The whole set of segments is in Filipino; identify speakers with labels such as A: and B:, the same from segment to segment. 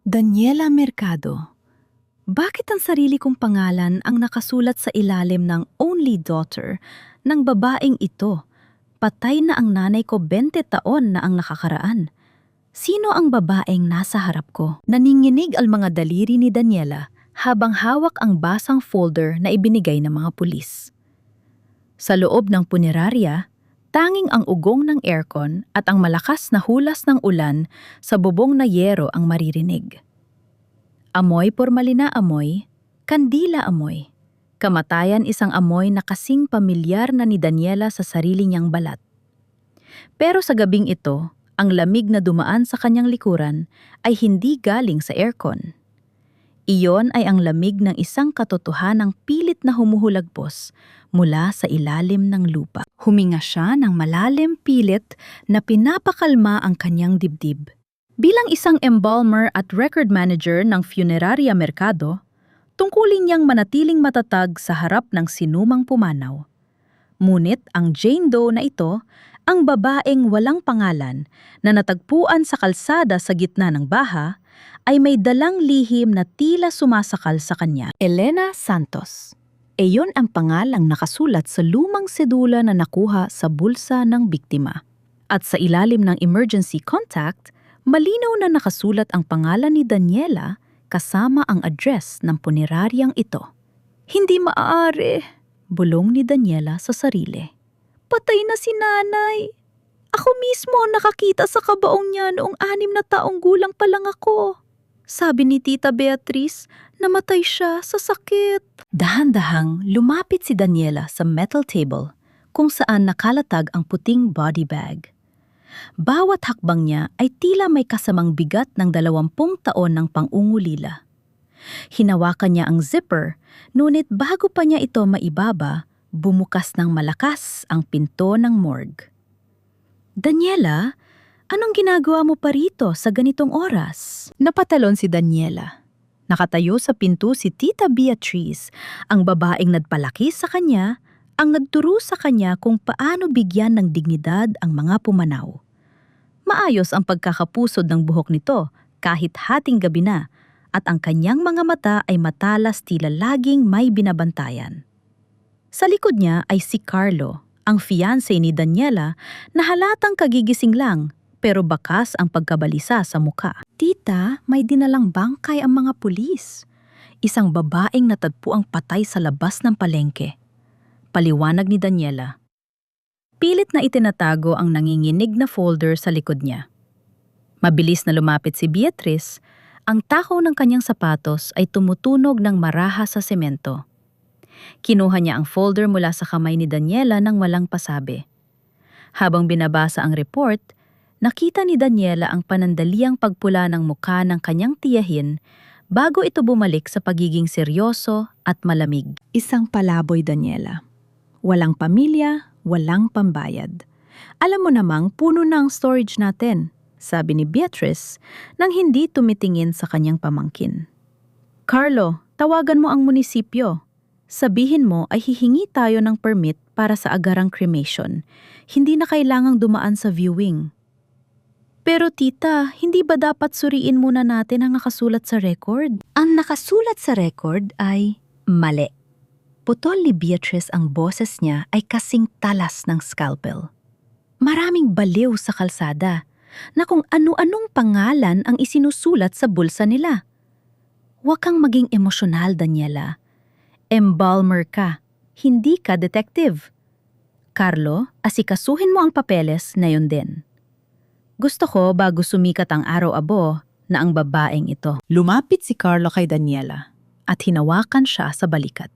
A: Daniela Mercado. Bakit ang sarili kong pangalan ang nakasulat sa ilalim ng only daughter ng babaeng ito? Patay na ang nanay ko 20 taon na ang nakakaraan. Sino ang babaeng nasa harap ko? Naninginig ang mga daliri ni Daniela habang hawak ang basang folder na ibinigay ng mga pulis. Sa loob ng punerarya, tanging ang ugong ng aircon at ang malakas na hulas ng ulan sa bubong na yero ang maririnig. Amoy pormalina amoy, kandila amoy. Kamatayan isang amoy na kasing pamilyar na ni Daniela sa sarili niyang balat. Pero sa gabing ito, ang lamig na dumaan sa kanyang likuran ay hindi galing sa aircon. Iyon ay ang lamig ng isang katotohanang pilit na humuhulagpos mula sa ilalim ng lupa. Huminga siya ng malalim pilit na pinapakalma ang kanyang dibdib. Bilang isang embalmer at record manager ng Funeraria Mercado, tungkulin niyang manatiling matatag sa harap ng sinumang pumanaw. Ngunit ang Jane Doe na ito, ang babaeng walang pangalan na natagpuan sa kalsada sa gitna ng baha, ay may dalang lihim na tila sumasakal sa kanya. Elena Santos. Iyon ang pangalang nakasulat sa lumang sedula na nakuha sa bulsa ng biktima. At sa ilalim ng emergency contact, malinaw na nakasulat ang pangalan ni Daniela kasama ang address ng puneraryang ito. Hindi maaari, bulong ni Daniela sa sarili. Patay na si nanay. Ako mismo ang nakakita sa kabaong niya noong 6 na taong gulang pa lang ako. Sabi ni Tita Beatrice, namatay siya sa sakit. Dahan-dahang lumapit si Daniela sa metal table kung saan nakalatag ang puting body bag. Bawat hakbang niya ay tila may kasamang bigat ng 20 taon ng pang-ungulila. Hinawakan niya ang zipper, ngunit bago pa niya ito maibaba, bumukas ng malakas ang pinto ng morgue. Daniela, anong ginagawa mo pa rito sa ganitong oras? Napatalon si Daniela. Nakatayo sa pinto si Tita Beatrice, ang babaeng nagpalaki sa kanya, ang nagturo sa kanya kung paano bigyan ng dignidad ang mga pumanaw. Maayos ang pagkakapusod ng buhok nito kahit hating gabi na, at ang kanyang mga mata ay matalas tila laging may binabantayan. Sa likod niya ay si Carlo, ang fiancé ni Daniela na halatang kagigising lang pero bakas ang pagkabalisa sa muka. Tita, may dinalang bangkay ang mga pulis. Isang babaeng natagpuang patay sa labas ng palengke. Paliwanag ni Daniela. Pilit na itinatago ang nanginginig na folder sa likod niya. Mabilis na lumapit si Beatrice, ang taho ng kanyang sapatos ay tumutunog ng maraha sa semento. Kinuha niya ang folder mula sa kamay ni Daniela nang walang pasabi. Habang binabasa ang report, nakita ni Daniela ang panandaliang pagpula ng mukha ng kanyang tiyahin bago ito bumalik sa pagiging seryoso at malamig. Isang palaboy, Daniela. Walang pamilya, walang pambayad. Alam mo namang puno na ang storage natin, sabi ni Beatrice nang hindi tumitingin sa kanyang pamangkin. Carlo, tawagan mo ang munisipyo. Sabihin mo ay hihingi tayo ng permit para sa agarang cremation. Hindi na kailangang dumaan sa viewing. Pero tita, hindi ba dapat suriin muna natin ang nakasulat sa record? Ang nakasulat sa record ay mali. Putol ni Beatrice ang boses niya ay kasing talas ng scalpel. Maraming baliw sa kalsada na kung ano-anong pangalan ang isinusulat sa bulsa nila. Huwag kang maging emosyonal, Daniela. Embalmer ka, hindi ka detective. Carlo, asikasuhin mo ang papeles na yun din. Gusto ko bago sumikat ang araw-abo na ang babaeng ito. Lumapit si Carlo kay Daniela at hinawakan siya sa balikat.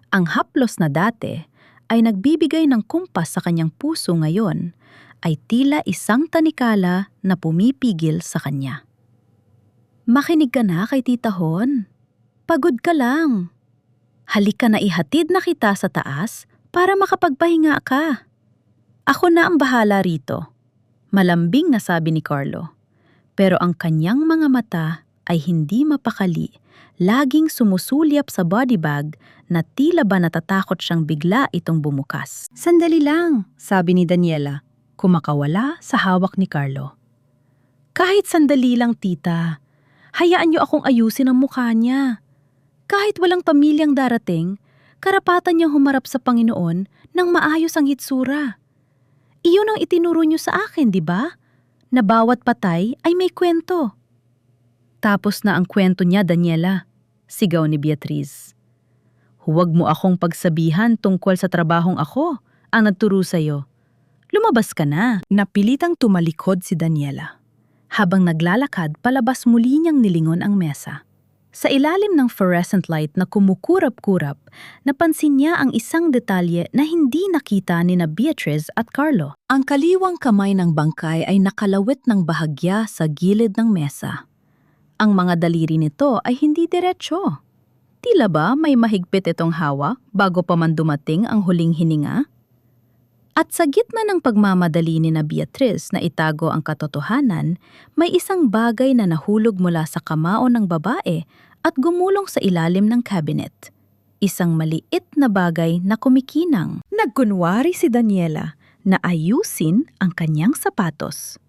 A: Ang haplos na dati ay nagbibigay ng kumpas sa kanyang puso ngayon ay tila isang tanikala na pumipigil sa kanya. Makinig ka na kay Tita Hon. Pagod ka lang. Halika na ihatid na kita sa taas para makapagpahinga ka. Ako na ang bahala rito. Malambing na sabi ni Carlo. Pero ang kanyang mga mata ay hindi mapakali, laging sumusulyap sa body bag na tila ba natatakot siyang bigla itong bumukas. Sandali lang, sabi ni Daniela, kumakawala sa hawak ni Carlo. Kahit sandali lang, tita. Hayaan niyo akong ayusin ang mukha niya. Kahit walang pamilyang darating, karapatan niyang humarap sa Panginoon nang maayos ang hitsura. Iyon ang itinuro niyo sa akin, di ba? Na bawat patay ay may kwento. Tapos na ang kwento niya, Daniela, sigaw ni Beatriz. Huwag mo akong pagsabihan tungkol sa trabahong ako ang nagturo sa'yo. Lumabas ka na. Napilitang tumalikod si Daniela. Habang naglalakad, palabas muli niyang nilingon ang mesa. Sa ilalim ng fluorescent light na kumukurap-kurap, napansin niya ang isang detalye na hindi nakita ni na Beatriz at Carlo. Ang kaliwang kamay ng bangkay ay nakalawit ng bahagya sa gilid ng mesa. Ang mga daliri nito ay hindi diretsyo. Tila ba may mahigpit itong hawak bago pa man dumating ang huling hininga? At sa gitna ng pagmamadali ni na Beatriz na itago ang katotohanan, may isang bagay na nahulog mula sa kamao ng babae at gumulong sa ilalim ng cabinet. Isang maliit na bagay na kumikinang. Nagkunwari si Daniela na ayusin ang kanyang sapatos.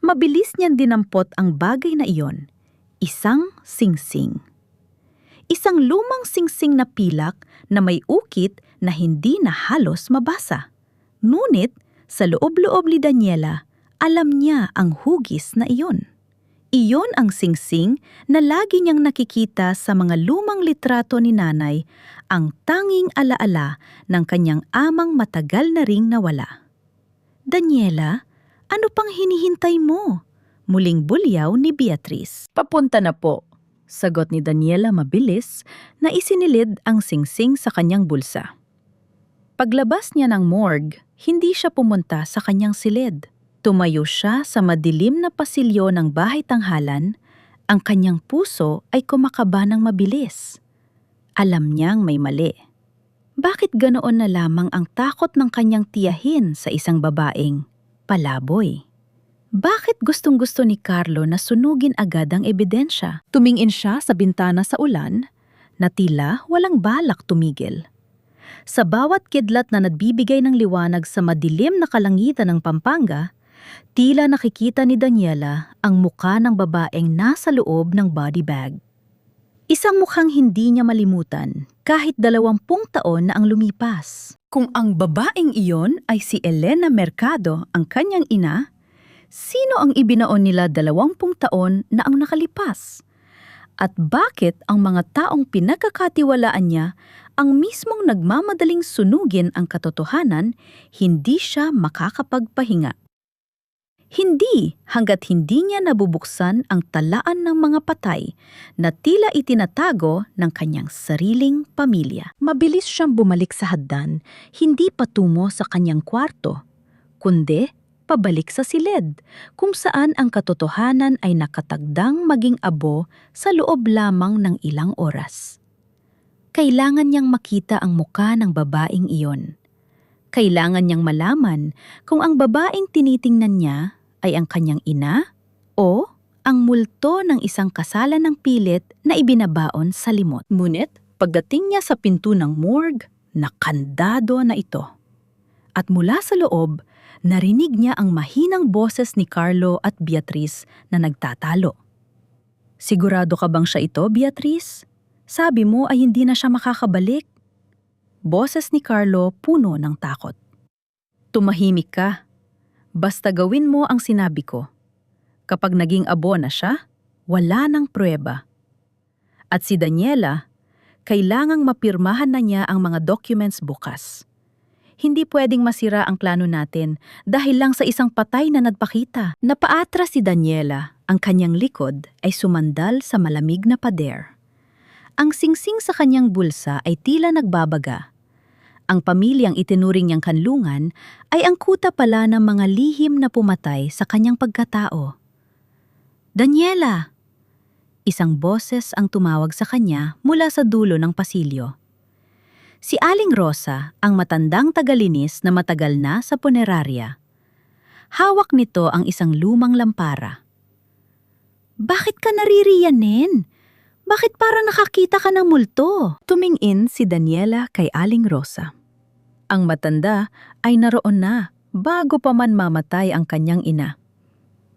A: Mabilis niyang dinampot ang bagay na iyon. Isang singsing. Isang lumang singsing na pilak na may ukit na hindi na halos mabasa. Ngunit, sa loob-loob ni Daniela, alam niya ang hugis na iyon. Iyon ang singsing na lagi niyang nakikita sa mga lumang litrato ni nanay, ang tanging alaala ng kanyang amang matagal na ring nawala. Daniela, ano pang hinihintay mo? Muling bulyaw ni Beatriz. Papunta na po, sagot ni Daniela mabilis na isinilid ang singsing sa kanyang bulsa. Paglabas niya ng morgue, hindi siya pumunta sa kanyang silid. Tumayo siya sa madilim na pasilyo ng bahay tanghalan. Ang kanyang puso ay kumakaba ng mabilis. Alam niyang may mali. Bakit ganoon na lamang ang takot ng kanyang tiyahin sa isang babaeng palaboy? Bakit gustong-gusto ni Carlo na sunugin agad ang ebidensya? Tumingin siya sa bintana sa ulan na tila walang balak tumigil. Sa bawat kidlat na nagbibigay ng liwanag sa madilim na kalangitan ng Pampanga, tila nakikita ni Daniela ang muka ng babaeng nasa loob ng body bag. Isang mukhang hindi niya malimutan kahit 20 taon na ang lumipas. Kung ang babaeng iyon ay si Elena Mercado, ang kanyang ina, sino ang ibinaon nila 20 taon na ang nakalipas? At bakit ang mga taong pinagkakatiwalaan niya ang mismong nagmamadaling sunugin ang katotohanan, hindi siya makakapagpahinga? Hindi hanggat hindi niya nabubuksan ang talaan ng mga patay na tila itinatago ng kanyang sariling pamilya. Mabilis siyang bumalik sa hagdan, hindi patungo sa kanyang kwarto, kundi pabalik sa silid, kung saan ang katotohanan ay nakatagdang maging abo sa loob lamang ng ilang oras. Kailangan niyang makita ang muka ng babaeng iyon. Kailangan niyang malaman kung ang babaeng tinitingnan niya ay ang kanyang ina o ang multo ng isang kasalan ng pilit na ibinabaon sa limot. Ngunit pagdating niya sa pinto ng morgue, nakandado na ito. At mula sa loob, narinig niya ang mahinang boses ni Carlo at Beatriz na nagtatalo. Sigurado ka bang siya ito, Beatriz? Sabi mo ay hindi na siya makakabalik. Boses ni Carlo puno ng takot. Tumahimik ka. Basta gawin mo ang sinabi ko. Kapag naging abo na siya, wala nang pruweba. At si Daniela, kailangang mapirmahan na niya ang mga documents bukas. Hindi pwedeng masira ang plano natin dahil lang sa isang patay na nagpakita. Napaatras si Daniela, ang kanyang likod ay sumandal sa malamig na pader. Ang singsing sa kanyang bulsa ay tila nagbabaga. Ang pamilyang itinuring niyang kanlungan ay ang kuta pala ng mga lihim na pumatay sa kanyang pagkatao. Daniela! Isang boses ang tumawag sa kanya mula sa dulo ng pasilyo. Si Aling Rosa, ang matandang tagalinis na matagal na sa punerarya. Hawak nito ang isang lumang lampara. Bakit ka naririyanin? Bakit para nakakita ka ng multo? Tumingin si Daniela kay Aling Rosa. Ang matanda ay naroon na bago pa man mamatay ang kanyang ina.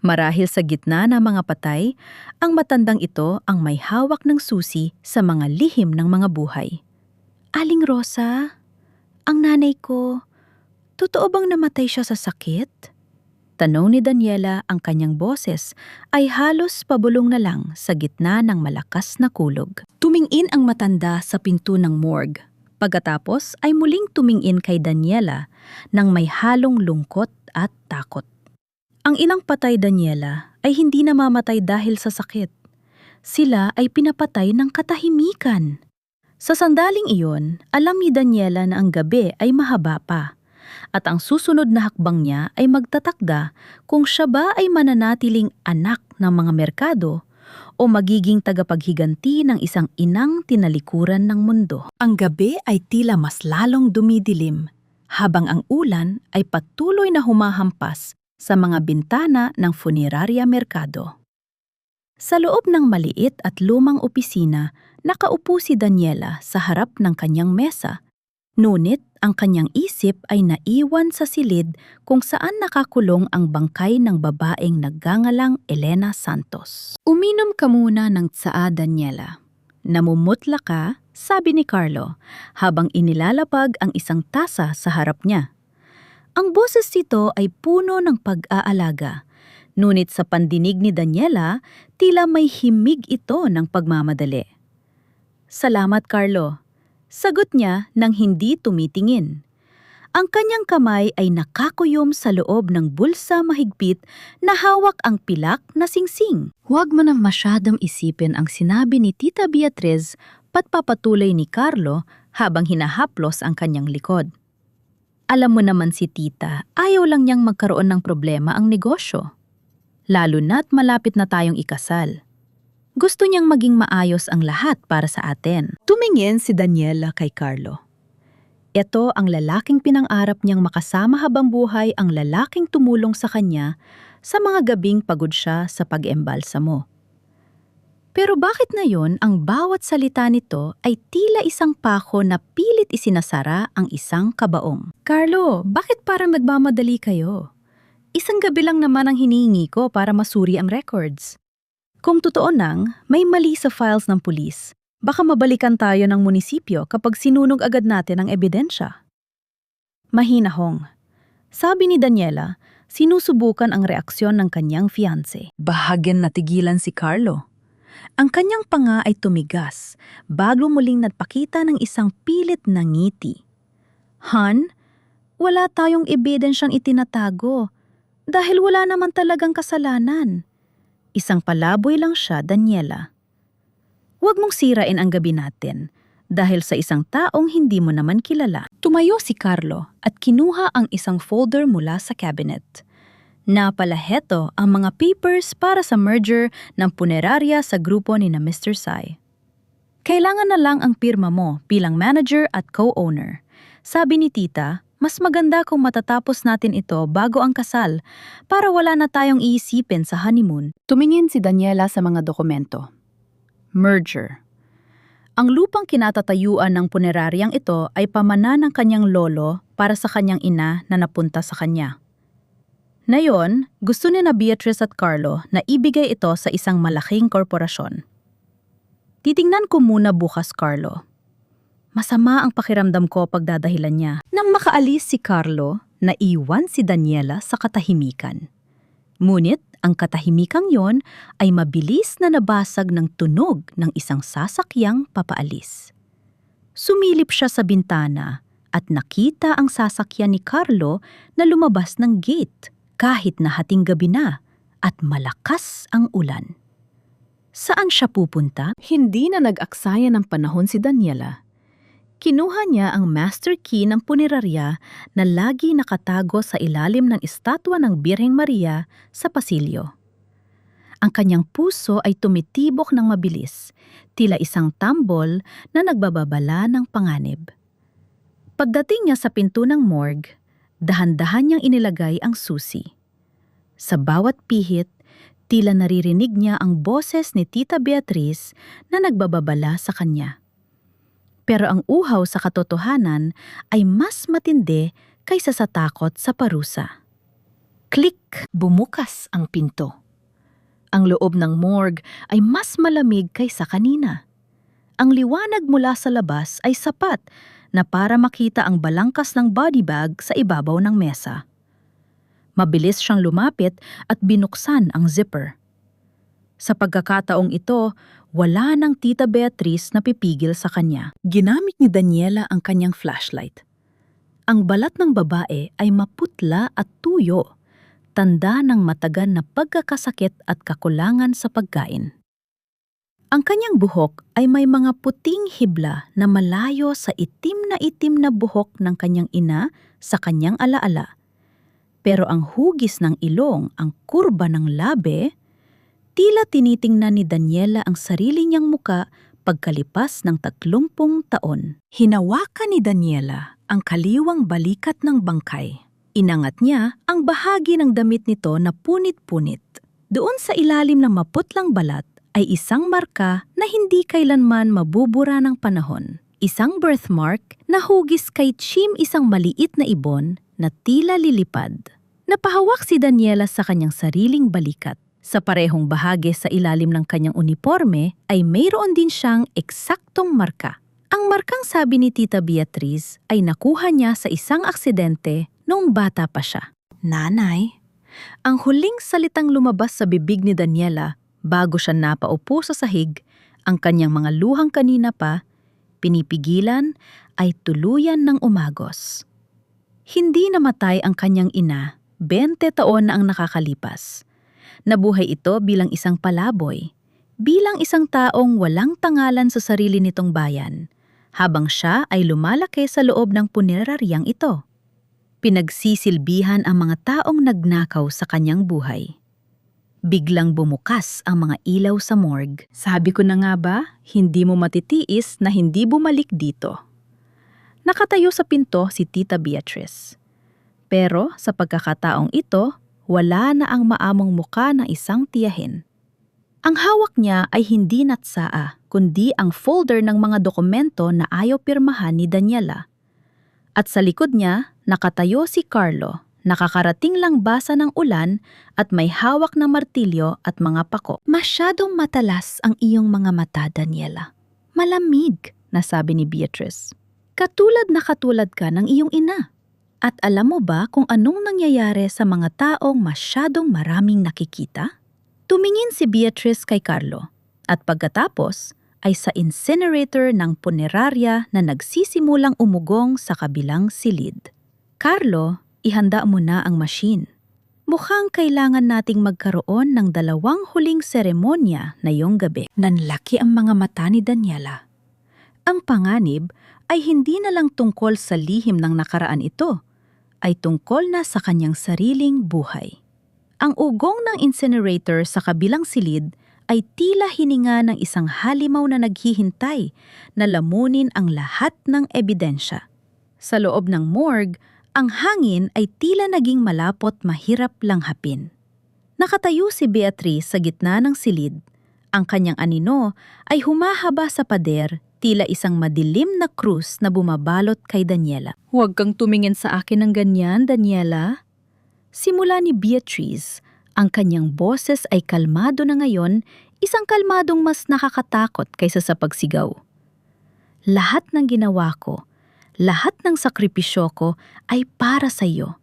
A: Marahil sa gitna ng mga patay, ang matandang ito ang may hawak ng susi sa mga lihim ng mga buhay. Aling Rosa, ang nanay ko, totoo bang namatay siya sa sakit? Tanong ni Daniela, ang kanyang boses ay halos pabulong na lang sa gitna ng malakas na kulog. Tumingin ang matanda sa pinto ng morgue. Pagkatapos ay muling tumingin kay Daniela nang may halong lungkot at takot. Ang ilang patay, Daniela, ay hindi namamatay dahil sa sakit. Sila ay pinapatay ng katahimikan. Sa sandaling iyon, alam ni Daniela na ang gabi ay mahaba pa. At ang susunod na hakbang niya ay magtatakda kung siya ba ay mananatiling anak ng mga merkado o magiging tagapaghiganti ng isang inang tinalikuran ng mundo. Ang gabi ay tila mas lalong dumidilim, habang ang ulan ay patuloy na humahampas sa mga bintana ng Funeraria Mercado. Sa loob ng maliit at lumang opisina, nakaupo si Daniela sa harap ng kanyang mesa. Ngunit ang kanyang isip ay naiwan sa silid kung saan nakakulong ang bangkay ng babaeng nagngangalang Elena Santos. Uminom ka muna ng tsaa, Daniela. Namumutla ka, sabi ni Carlo, habang inilalapag ang isang tasa sa harap niya. Ang boses nito ay puno ng pag-aalaga. Ngunit sa pandinig ni Daniela, tila may himig ito ng pagmamadali. Salamat, Carlo. Sagot niya nang hindi tumitingin. Ang kanyang kamay ay nakakuyom sa loob ng bulsa mahigpit na hawak ang pilak na singsing. Huwag mo nang masyadong isipin ang sinabi ni Tita Beatriz, patpapatuloy ni Carlo habang hinahaplos ang kanyang likod. Alam mo naman si Tita, ayaw lang niyang magkaroon ng problema ang negosyo. Lalo na't malapit na tayong ikasal. Gusto niyang maging maayos ang lahat para sa atin. Tumingin si Daniela kay Carlo. Ito ang lalaking pinang-arap niyang makasama habang buhay, ang lalaking tumulong sa kanya sa mga gabing pagod siya sa pag-embalsamo. Pero bakit ngayon ang bawat salita nito ay tila isang pako na pilit isinasara ang isang kabaong? Carlo, bakit parang nagmamadali kayo? Isang gabi lang naman ang hinihingi ko para masuri ang records. Kung totoo nang may mali sa files ng pulis, baka mabalikan tayo ng munisipyo kapag sinunog agad natin ang ebidensya. Mahinahong. Sabi ni Daniela, sinusubukan ang reaksyon ng kanyang fiancé. Bahagyan natigilan si Carlo. Ang kanyang panga ay tumigas bago muling nagpakita ng isang pilit na ngiti. Han, wala tayong ebidensyang itinatago dahil wala naman talagang kasalanan. Isang palaboy lang siya, Daniela. Huwag mong sirain ang gabi natin dahil sa isang taong hindi mo naman kilala. Tumayo si Carlo at kinuha ang isang folder mula sa cabinet. Napalaheto ang mga papers para sa merger ng puneraria sa grupo ni na Mr. Sai. Kailangan na lang ang pirma mo bilang manager at co-owner. Sabi ni Tita, mas maganda kung matatapos natin ito bago ang kasal para wala na tayong iisipin sa honeymoon. Tumingin si Daniela sa mga dokumento. Merger. Ang lupang kinatatayuan ng puneraryang ito ay pamana ng kanyang lolo para sa kanyang ina na napunta sa kanya. Ngayon, gusto ni na Beatriz at Carlo na ibigay ito sa isang malaking korporasyon. Titingnan ko muna bukas, Carlo. Masama ang pakiramdam ko pagdadahilan niya. Nang makaalis si Carlo, naiwan si Daniela sa katahimikan. Ngunit ang katahimikang yon ay mabilis na nabasag ng tunog ng isang sasakyang papaalis. Sumilip siya sa bintana at nakita ang sasakyan ni Carlo na lumabas ng gate kahit na hating gabi na at malakas ang ulan. Saan siya pupunta? Hindi na nag-aksaya ng panahon si Daniela. Kinuha niya ang master key ng punerarya na lagi nakatago sa ilalim ng estatwa ng Birheng Maria sa pasilyo. Ang kanyang puso ay tumitibok ng mabilis, tila isang tambol na nagbababala ng panganib. Pagdating niya sa pinto ng morgue, dahan-dahan niyang inilagay ang susi. Sa bawat pihit, tila naririnig niya ang boses ni Tita Beatriz na nagbababala sa kanya. Pero ang uhaw sa katotohanan ay mas matindi kaysa sa takot sa parusa. Click! Bumukas ang pinto. Ang loob ng morgue ay mas malamig kaysa kanina. Ang liwanag mula sa labas ay sapat na para makita ang balangkas ng body bag sa ibabaw ng mesa. Mabilis siyang lumapit at binuksan ang zipper. Sa pagkakataong ito, wala nang Tita Beatriz na pipigil sa kanya. Ginamit ni Daniela ang kanyang flashlight. Ang balat ng babae ay maputla at tuyo, tanda ng matagal na pagkakasakit at kakulangan sa pagkain. Ang kanyang buhok ay may mga puting hibla na malayo sa itim na buhok ng kanyang ina sa kanyang alaala. Pero ang hugis ng ilong, ang kurba ng labi, tila tinitingnan ni Daniela ang sarili niyang muka pagkalipas ng 30 taon. Hinawakan ni Daniela ang kaliwang balikat ng bangkay. Inangat niya ang bahagi ng damit nito na punit-punit. Doon sa ilalim ng maputlang balat ay isang marka na hindi kailanman mabubura ng panahon. Isang birthmark na hugis kay Chim, isang maliit na ibon na tila lilipad. Napahawak si Daniela sa kanyang sariling balikat. Sa parehong bahagi sa ilalim ng kanyang uniforme ay mayroon din siyang eksaktong marka. Ang markang, sabi ni Tita Beatriz, ay nakuha niya sa isang aksidente noong bata pa siya. Nanay, ang huling salitang lumabas sa bibig ni Daniela bago siya napaupo sa sahig, ang kanyang mga luhang kanina pa pinipigilan, ay tuluyan ng umagos. Hindi namatay ang kanyang ina, 20 taon na ang nakakalipas. Nabuhay ito bilang isang palaboy, bilang isang taong walang tangalan sa sarili nitong bayan, habang siya ay lumalaki sa loob ng puneraryang ito. Pinagsisilbihan ang mga taong nagnakaw sa kanyang buhay. Biglang bumukas ang mga ilaw sa morgue. Sabi ko na nga ba, hindi mo matitiis na hindi bumalik dito. Nakatayo sa pinto si Tita Beatriz. Pero sa pagkakataong ito, wala na ang maamong muka ng isang tiyahin. Ang hawak niya ay hindi natsaa, kundi ang folder ng mga dokumento na ayaw pirmahan ni Daniela. At sa likod niya, nakatayo si Carlo, nakakarating lang basa ng ulan at may hawak na martilyo at mga pako. Masyadong matalas ang iyong mga mata, Daniela. Malamig, nasabi ni Beatriz. Katulad ka ng iyong ina. At alam mo ba kung anong nangyayari sa mga taong masyadong maraming nakikita? Tumingin si Beatriz kay Carlo at pagkatapos ay sa incinerator ng punerarya na nagsisimulang umugong sa kabilang silid. Carlo, ihanda mo na ang machine. Mukhang kailangan nating magkaroon ng 2 huling seremonya na iyong gabi. Nanlaki ang mga mata ni Daniela. Ang panganib ay hindi na lang tungkol sa lihim ng nakaraan ito, ay tungkol na sa kanyang sariling buhay. Ang ugong ng incinerator sa kabilang silid ay tila hininga ng isang halimaw na naghihintay na lamunin ang lahat ng ebidensya. Sa loob ng morgue, ang hangin ay tila naging malapot, mahirap langhapin. Nakatayo si Beatriz sa gitna ng silid. Ang kanyang anino ay humahaba sa pader, tila isang madilim na krus na bumabalot kay Daniela. Huwag kang tumingin sa akin ng ganyan, Daniela. Simula ni Beatriz, ang kanyang boses ay kalmado na ngayon, isang kalmadong mas nakakatakot kaysa sa pagsigaw. Lahat ng ginawa ko, lahat ng sakripisyo ko ay para sa iyo.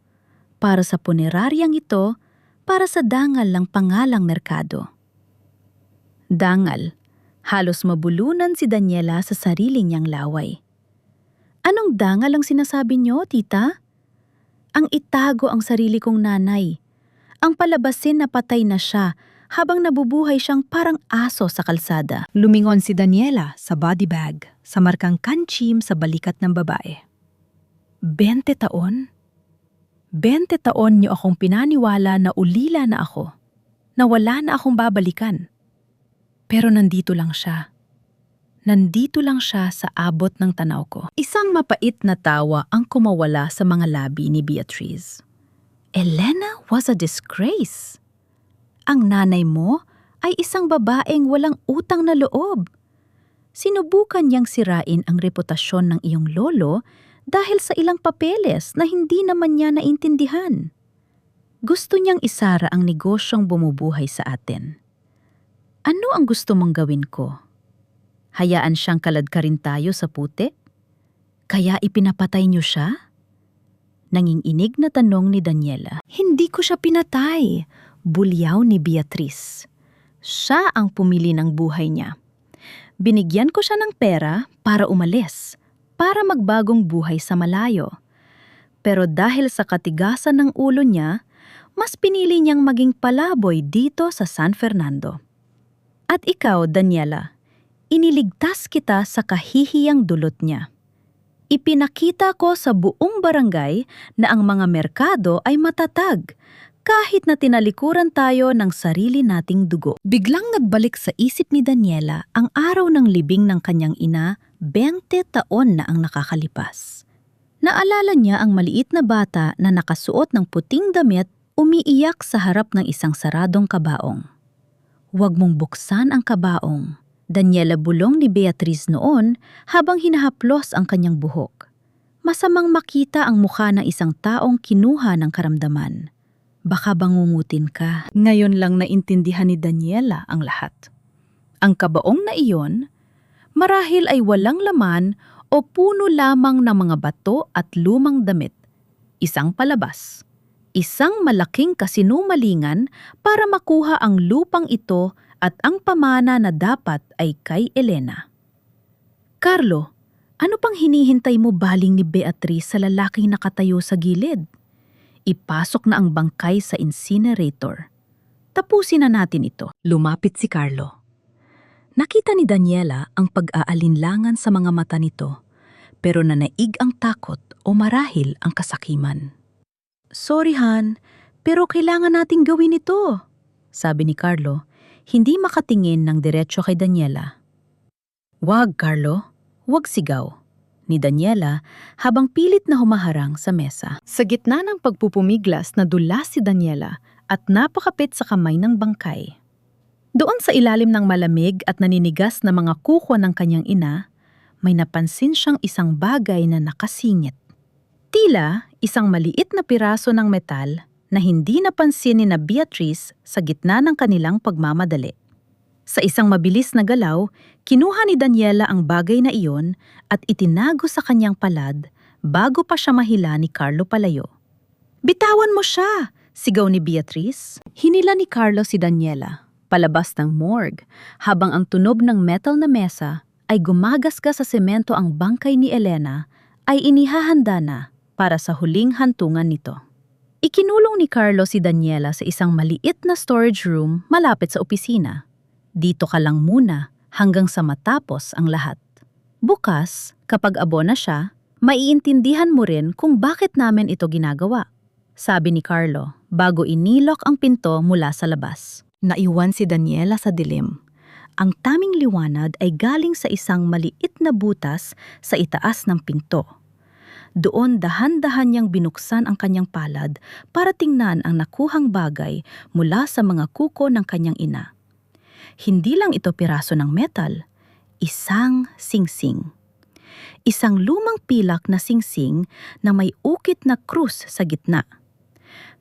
A: Para sa puneraryang ito, para sa dangal ng pangalang Mercado. Dangal. Halos mabulunan si Daniela sa sarili niyang laway. Anong dangal ang sinasabi niyo, tita? Ang itago ang sarili kong nanay. Ang palabasin na patay na siya habang nabubuhay siyang parang aso sa kalsada. Lumingon si Daniela sa body bag, sa markang kanchim sa balikat ng babae. 20 taon? 20 taon niyo akong pinaniwala na ulila na ako, na wala na akong babalikan. Pero nandito lang siya. Nandito lang siya sa abot ng tanaw ko. Isang mapait na tawa ang kumawala sa mga labi ni Beatriz. Elena was a disgrace. Ang nanay mo ay isang babaeng walang utang na loob. Sinubukan niyang sirain ang reputasyon ng iyong lolo dahil sa ilang papeles na hindi naman niya naintindihan. Gusto niyang isara ang negosyong bumubuhay sa atin. Ano ang gusto mong gawin ko? Hayaan siyang kaladkarin tayo sa putik? Kaya ipinapatay niyo siya? Nanginginig na tanong ni Daniela. Hindi ko siya pinatay. Bulyaw ni Beatrice. Siya ang pumili ng buhay niya. Binigyan ko siya ng pera para umalis, para magbagong buhay sa malayo. Pero dahil sa katigasan ng ulo niya, mas pinili niyang maging palaboy dito sa San Fernando. At ikaw, Daniela, iniligtas kita sa kahihiyang dulot niya. Ipinakita ko sa buong barangay na ang mga merkado ay matatag, kahit na tinalikuran tayo ng sarili nating dugo. Biglang nagbalik sa isip ni Daniela ang araw ng libing ng kanyang ina, 20 taon na ang nakakalipas. Naalala niya ang maliit na bata na nakasuot ng puting damit, umiiyak sa harap ng isang saradong kabaong. Huwag mong buksan ang kabaong. Daniela bulong ni Beatrice noon habang hinahaplos ang kanyang buhok. Masamang makita ang mukha ng isang taong kinuha ng karamdaman. Baka bangungutin ka. Ngayon lang naintindihan ni Daniela ang lahat. Ang kabaong na iyon, marahil ay walang laman o puno lamang ng mga bato at lumang damit. Isang palabas. Isang malaking kasinumalingan para makuha ang lupang ito at ang pamana na dapat ay kay Elena. Carlo, ano pang hinihintay mo baling ni Beatrice sa lalaking nakatayo sa gilid? Ipasok na ang bangkay sa incinerator. Tapusin na natin ito. Lumapit si Carlo. Nakita ni Daniela ang pag-aalinlangan sa mga mata nito, pero nanaig ang takot o marahil ang kasakiman. Sorry Han, pero kailangan nating gawin ito, sabi ni Carlo, hindi makatingin ng diretso kay Daniela. Wag Carlo, wag sigaw ni Daniela habang pilit na humaharang sa mesa. Sa gitna ng pagpupumiglas na dulas si Daniela at napakapit sa kamay ng bangkay. Doon sa ilalim ng malamig at naninigas na mga kuko ng kanyang ina, may napansin siyang isang bagay na nakasingit. Tila isang maliit na piraso ng metal na hindi napansin ni Beatrice sa gitna ng kanilang pagmamadali. Sa isang mabilis na galaw, kinuha ni Daniela ang bagay na iyon at itinago sa kanyang palad bago pa siya mahila ni Carlo palayo. Bitawan mo siya! Sigaw ni Beatrice. Hinila ni Carlo si Daniela, palabas ng morgue, habang ang tunog ng metal na mesa ay gumagasgas sa semento ang bangkay ni Elena ay inihahanda na para sa huling hantungan nito. Ikinulong ni Carlo si Daniela sa isang maliit na storage room malapit sa opisina. Dito ka lang muna hanggang sa matapos ang lahat. Bukas, kapag abo na siya, maiintindihan mo rin kung bakit namin ito ginagawa, sabi ni Carlo bago inilok ang pinto mula sa labas. Naiwan si Daniela sa dilim. Ang taming liwanag ay galing sa isang maliit na butas sa itaas ng pinto. Doon dahan-dahan niyang binuksan ang kanyang palad para tingnan ang nakuhang bagay mula sa mga kuko ng kanyang ina. Hindi lang ito piraso ng metal, isang singsing. Isang lumang pilak na singsing na may ukit na krus sa gitna.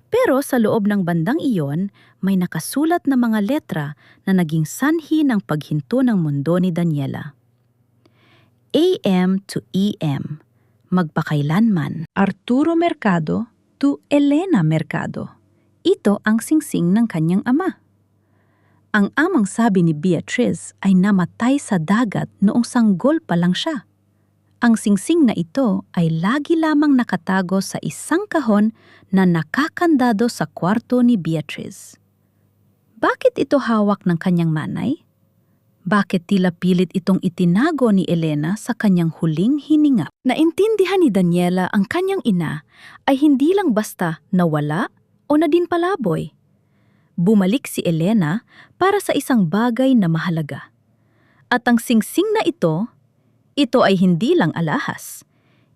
A: Pero sa loob ng bandang iyon, may nakasulat na mga letra na naging sanhi ng paghinto ng mundo ni Daniela. AM to EM, magpakailanman. Arturo Mercado to Elena Mercado. Ito ang singsing ng kanyang ama. Ang amang sabi ni Beatrice ay namatay sa dagat noong sanggol pa lang siya. Ang singsing na ito ay lagi lamang nakatago sa isang kahon na nakakandado sa kwarto ni Beatrice. Bakit ito hawak ng kanyang nanay? Bakit tila pilit itong itinago ni Elena sa kanyang huling hininga? Naintindihan ni Daniela ang kanyang ina ay hindi lang basta nawala o nadin palaboy. Bumalik si Elena para sa isang bagay na mahalaga. At ang singsing na ito ay hindi lang alahas.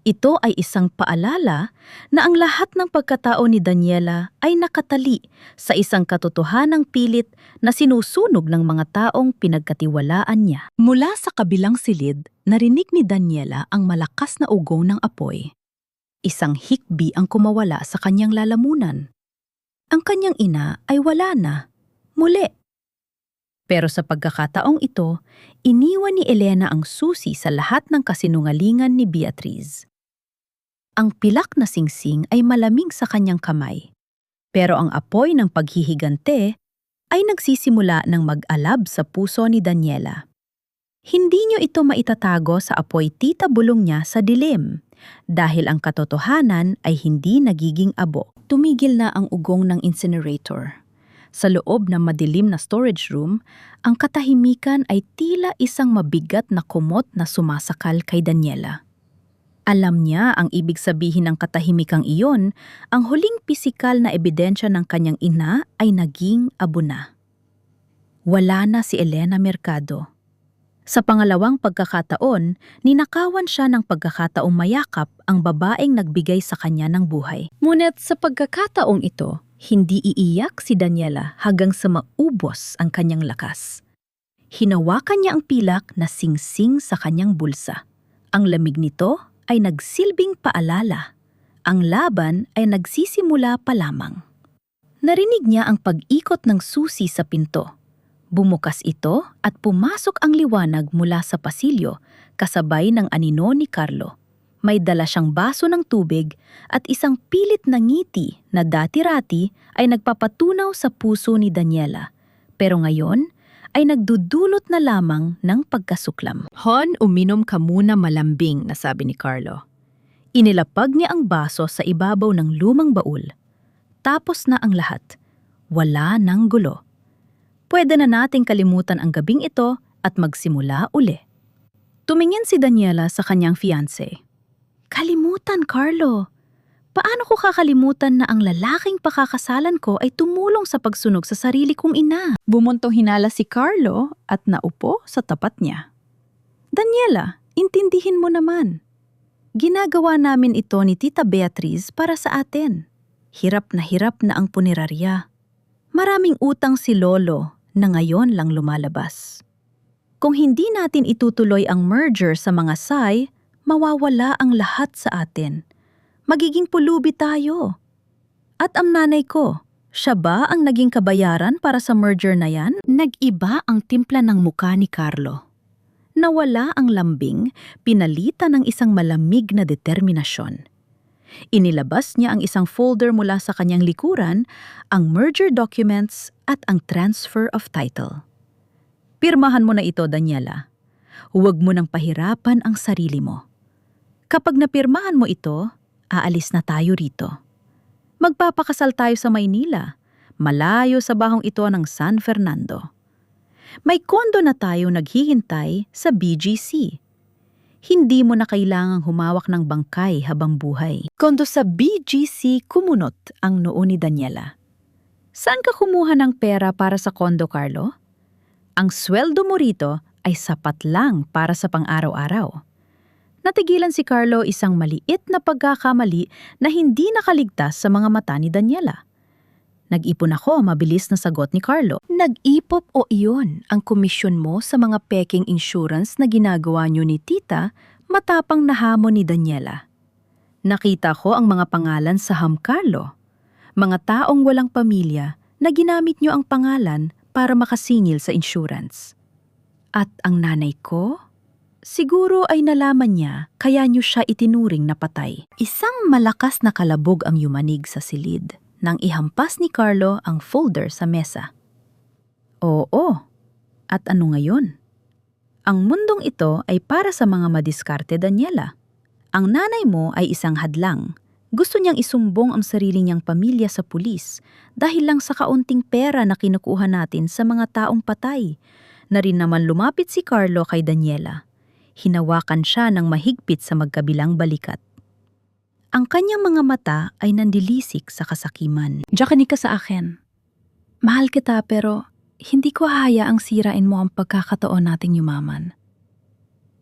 A: Ito ay isang paalala na ang lahat ng pagkatao ni Daniela ay nakatali sa isang katotohanang pilit na sinusunog ng mga taong pinagkatiwalaan niya. Mula sa kabilang silid, narinig ni Daniela ang malakas na ugong ng apoy. Isang hikbi ang kumawala sa kanyang lalamunan. Ang kanyang ina ay wala na, muli. Pero sa pagkakataong ito, iniwan ni Elena ang susi sa lahat ng kasinungalingan ni Beatriz. Ang pilak na singsing ay malamig sa kanyang kamay, pero ang apoy ng paghihigante ay nagsisimula ng mag-alab sa puso ni Daniela. Hindi niyo ito maitatago sa apoy tita bulong niya sa dilim, dahil ang katotohanan ay hindi nagiging abo. Tumigil na ang ugong ng incinerator. Sa loob ng madilim na storage room, ang katahimikan ay tila isang mabigat na kumot na sumasakal kay Daniela. Alam niya ang ibig sabihin ng katahimikang iyon, ang huling pisikal na ebidensya ng kanyang ina ay naging abo na. Wala na si Elena Mercado. Sa pangalawang pagkakataon, ninakawan siya ng pagkakataong mayakap ang babaeng nagbigay sa kanya ng buhay. Ngunit sa pagkakataong ito, hindi iiyak si Daniela hanggang sa maubos ang kanyang lakas. Hinawakan niya ang pilak na singsing sa kanyang bulsa. Ang lamig nito ay nagsilbing paalala. Ang laban ay nagsisimula pa lamang. Narinig niya ang pag-ikot ng susi sa pinto. Bumukas ito at pumasok ang liwanag mula sa pasilyo kasabay ng anino ni Carlo. May dala siyang baso ng tubig at isang pilit na ngiti na dati-rati ay nagpapatunaw sa puso ni Daniela. Pero ngayon ay nagdudulot na lamang ng pagkasuklam. "Hon, uminom ka muna malambing," nasabi ni Carlo. Inilapag niya ang baso sa ibabaw ng lumang baul. Tapos na ang lahat. Wala nang gulo. Pwede na nating kalimutan ang gabing ito at magsimula uli. Tumingin si Daniela sa kanyang fiancé. "Kalimutan, Carlo. Paano ko kakalimutan na ang lalaking pakakasalan ko ay tumulong sa pagsunog sa sarili kong ina?" Bumuntong hinala si Carlo at naupo sa tapat niya. "Daniela, intindihin mo naman. Ginagawa namin ito ni Tita Beatriz para sa atin. Hirap na ang punerarya. Maraming utang si Lolo na ngayon lang lumalabas. Kung hindi natin itutuloy ang merger sa mga SAI, mawawala ang lahat sa atin. Magiging pulubi tayo. At ang nanay ko, siya ba ang naging kabayaran para sa merger na yan?" Nag-iba ang timpla ng muka ni Carlo. Nawala ang lambing, pinalitan ng isang malamig na determinasyon. Inilabas niya ang isang folder mula sa kanyang likuran, ang merger documents at ang transfer of title. "Pirmahan mo na ito, Daniela. Huwag mo nang pahirapan ang sarili mo. Kapag napirmahan mo ito, aalis na tayo rito. Magpapakasal tayo sa Maynila, malayo sa bahong ito ng San Fernando. May kondo na tayo naghihintay sa BGC. Hindi mo na kailangang humawak ng bangkay habang buhay." Kondo sa BGC kumunot ang noo ni Daniela. "Saan ka kumuha ng pera para sa kondo, Carlo? Ang sweldo mo rito ay sapat lang para sa pang-araw-araw." Natigilan si Carlo, isang maliit na pagkakamali na hindi nakaligtas sa mga mata ni Daniela. "Nag-ipon ako," mabilis na sagot ni Carlo. "Nag-ipop o iyon ang komisyon mo sa mga peking insurance na ginagawa niyo ni Tita?" Matapang na hamon ni Daniela. "Nakita ko ang mga pangalan sa Carlo. Mga taong walang pamilya na ginamit niyo ang pangalan para makasingil sa insurance. At ang nanay ko? Siguro ay nalaman niya kaya niyo siya itinuring na patay." Isang malakas na kalabog ang yumanig sa silid nang ihampas ni Carlo ang folder sa mesa. "Oo. At ano ngayon? Ang mundong ito ay para sa mga madiskarte, Daniela. Ang nanay mo ay isang hadlang. Gusto niyang isumbong ang sarili niyang pamilya sa pulis dahil lang sa kaunting pera na kinukuha natin sa mga taong patay." Na rin naman lumapit si Carlo kay Daniela. Hinawakan siya ng mahigpit sa magkabilang balikat. Ang kanyang mga mata ay nandilisik sa kasakiman. "Diyan ka sa akin. Mahal kita pero hindi ko hahayaang sirain mo ang pagkakataon nating yumaman.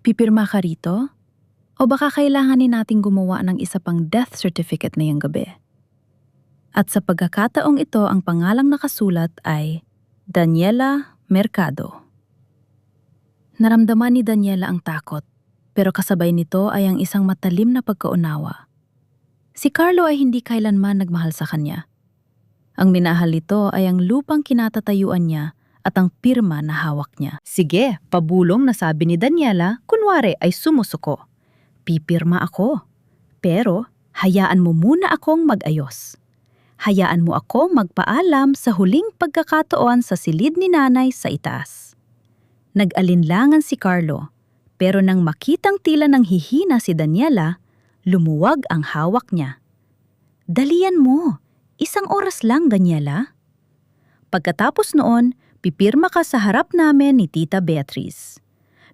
A: Pipirma ka rito? O baka kailanganin nating gumawa ng isa pang death certificate ngayong gabi? At sa pagkakataong ito, ang pangalang nakasulat ay Daniela Mercado." Naramdaman ni Daniela ang takot, pero kasabay nito ay ang isang matalim na pagkaunawa. Si Carlo ay hindi kailanman nagmahal sa kanya. Ang minahal nito ay ang lupang kinatatayuan niya at ang pirma na hawak niya. Sige, pabulong na sabi ni Daniela, kunwari ay sumusuko. Pipirma ako. Pero hayaan mo muna akong mag-ayos. Hayaan mo ako magpaalam sa huling pagkakataon sa silid ni nanay sa itaas. Nag-alinlangan si Carlo, pero nang makitang tila nang hihina si Daniela, lumuwag ang hawak niya. Dalian mo, 1 oras lang, Daniela. Pagkatapos noon, pipirma ka sa harap namin ni Tita Beatrice.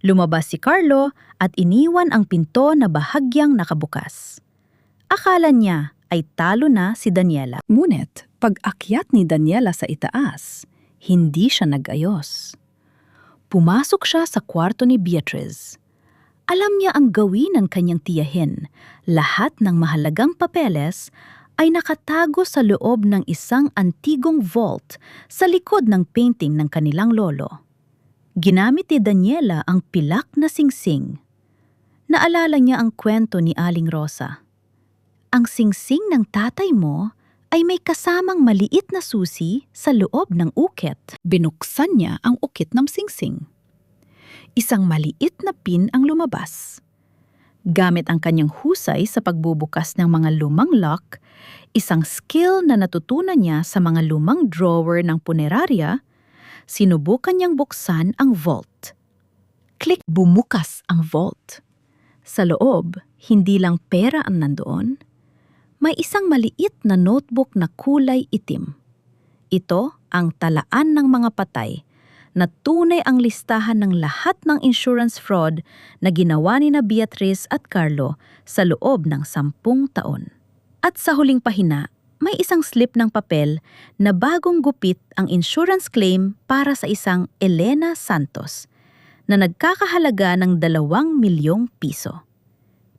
A: Lumabas si Carlo at iniwan ang pinto na bahagyang nakabukas. Akala niya ay talo na si Daniela. Ngunit pag-akyat ni Daniela sa itaas, hindi siya nag-ayos. Pumasok siya sa kwarto ni Beatrice. Alam niya ang gawin ng kanyang tiyahin. Lahat ng mahalagang papeles ay nakatago sa loob ng isang antigong vault sa likod ng painting ng kanilang lolo. Ginamit ni Daniela ang pilak na singsing. Naalala niya ang kwento ni Aling Rosa. Ang singsing ng tatay mo ay may kasamang maliit na susi sa loob ng ukit. Binuksan niya ang ukit ng singsing. Isang maliit na pin ang lumabas. Gamit ang kanyang husay sa pagbubukas ng mga lumang lock, isang skill na natutunan niya sa mga lumang drawer ng punerarya, sinubukan niyang buksan ang vault. Click, bumukas ang vault. Sa loob, hindi lang pera ang nandoon. May isang maliit na notebook na kulay itim. Ito ang talaan ng mga patay na tunay ang listahan ng lahat ng insurance fraud na ginawa ni na Beatrice at Carlo sa loob ng 10 taon. At sa huling pahina, may isang slip ng papel na bagong gupit ang insurance claim para sa isang Elena Santos na nagkakahalaga ng 2 milyong piso.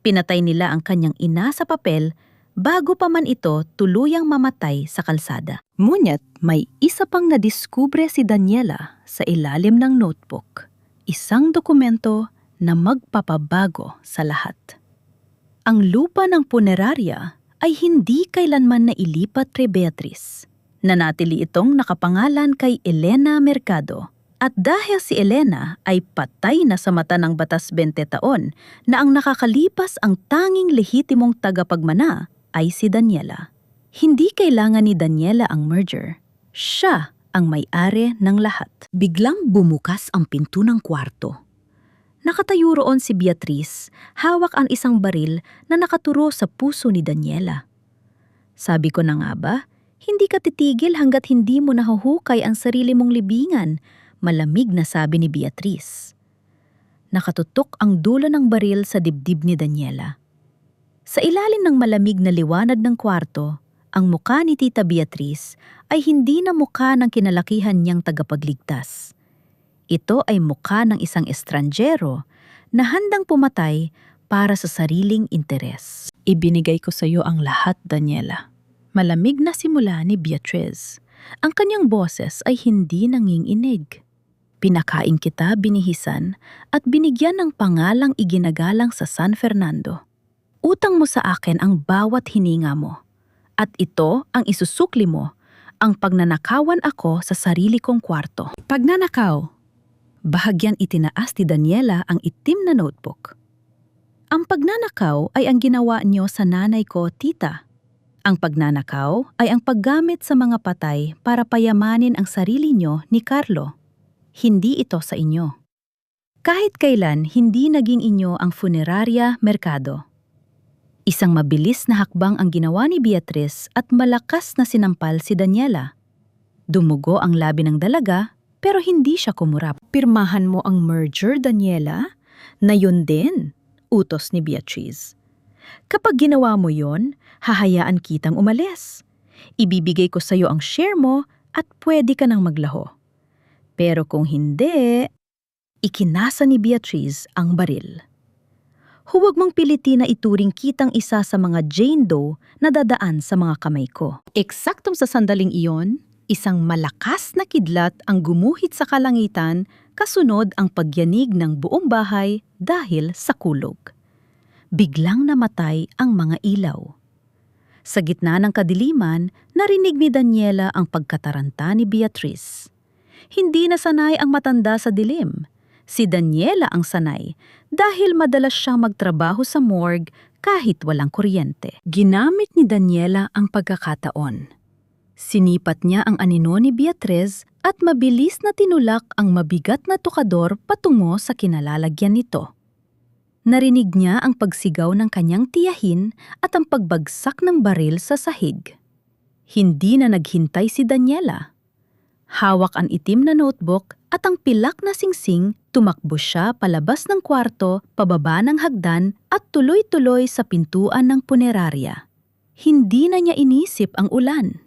A: Pinatay nila ang kanyang ina sa papel bago pa man ito tuluyang mamatay sa kalsada. Ngunit may isa pang nadiskubre si Daniela sa ilalim ng notebook. Isang dokumento na magpapabago sa lahat. Ang lupa ng punerarya ay hindi kailanman nailipat kay Beatrice. Nanatili itong nakapangalan kay Elena Mercado. At dahil si Elena ay patay na sa mata ng batas 20 taon na ang nakakalipas ang tanging lehitimong tagapagmana ay si Daniela. Hindi kailangan ni Daniela ang merger. Siya ang may-ari ng lahat. Biglang bumukas ang pinto ng kwarto. Nakatayo roon si Beatrice, hawak ang isang baril na nakaturo sa puso ni Daniela. Sabi ko na nga ba, hindi ka titigil hanggat hindi mo nahuhukay ang sarili mong libingan, malamig na sabi ni Beatrice. Nakatutok ang dulo ng baril sa dibdib ni Daniela. Sa ilalim ng malamig na liwanag ng kwarto, ang mukha ni Tita Beatrice ay hindi na mukha ng kinalakihan niyang tagapagligtas. Ito ay mukha ng isang estranjero na handang pumatay para sa sariling interes. Ibinigay ko sa iyo ang lahat, Daniela. Malamig na simula ni Beatrice. Ang kanyang boses ay hindi nanginginig. Pinakain kita, binihisan, at binigyan ng pangalang iginagalang sa San Fernando. Utang mo sa akin ang bawat hininga mo. At ito ang isusukli mo, ang pagnanakawan ako sa sarili kong kwarto. Pagnanakaw. Bahagyan itinaas ni Daniela ang itim na notebook. Ang pagnanakaw ay ang ginawa niyo sa nanay ko, Tita. Ang pagnanakaw ay ang paggamit sa mga patay para payamanin ang sarili niyo ni Carlo. Hindi ito sa inyo. Kahit kailan hindi naging inyo ang Funeraria Mercado. Isang mabilis na hakbang ang ginawa ni Beatrice at malakas na sinampal si Daniela. Dumugo ang labi ng dalaga pero hindi siya kumurap. Pirmahan mo ang merger, Daniela? Na yun din, utos ni Beatrice. Kapag ginawa mo yon, hahayaan kitang umalis. Ibibigay ko sa iyo ang share mo at pwede ka nang maglaho. Pero kung hindi, ikinasa ni Beatrice ang baril. Huwag mong pilitin na ituring kitang isa sa mga Jane Doe na dadaan sa mga kamay ko. Eksaktong sa sandaling iyon, isang malakas na kidlat ang gumuhit sa kalangitan kasunod ang pagyanig ng buong bahay dahil sa kulog. Biglang namatay ang mga ilaw. Sa gitna ng kadiliman, narinig ni Daniela ang pagkataranta ni Beatrice. Hindi na sanay ang matanda sa dilim. Si Daniela ang sanay dahil madalas siyang magtrabaho sa morgue kahit walang kuryente. Ginamit ni Daniela ang pagkakataon. Sinipat niya ang anino ni Beatrice at mabilis na tinulak ang mabigat na tukador patungo sa kinalalagyan nito. Narinig niya ang pagsigaw ng kanyang tiyahin at ang pagbagsak ng baril sa sahig. Hindi na naghintay si Daniela. Hawak ang itim na notebook at ang pilak na singsing, tumakbo siya palabas ng kwarto, pababa ng hagdan at tuloy-tuloy sa pintuan ng punerarya. Hindi na niya inisip ang ulan.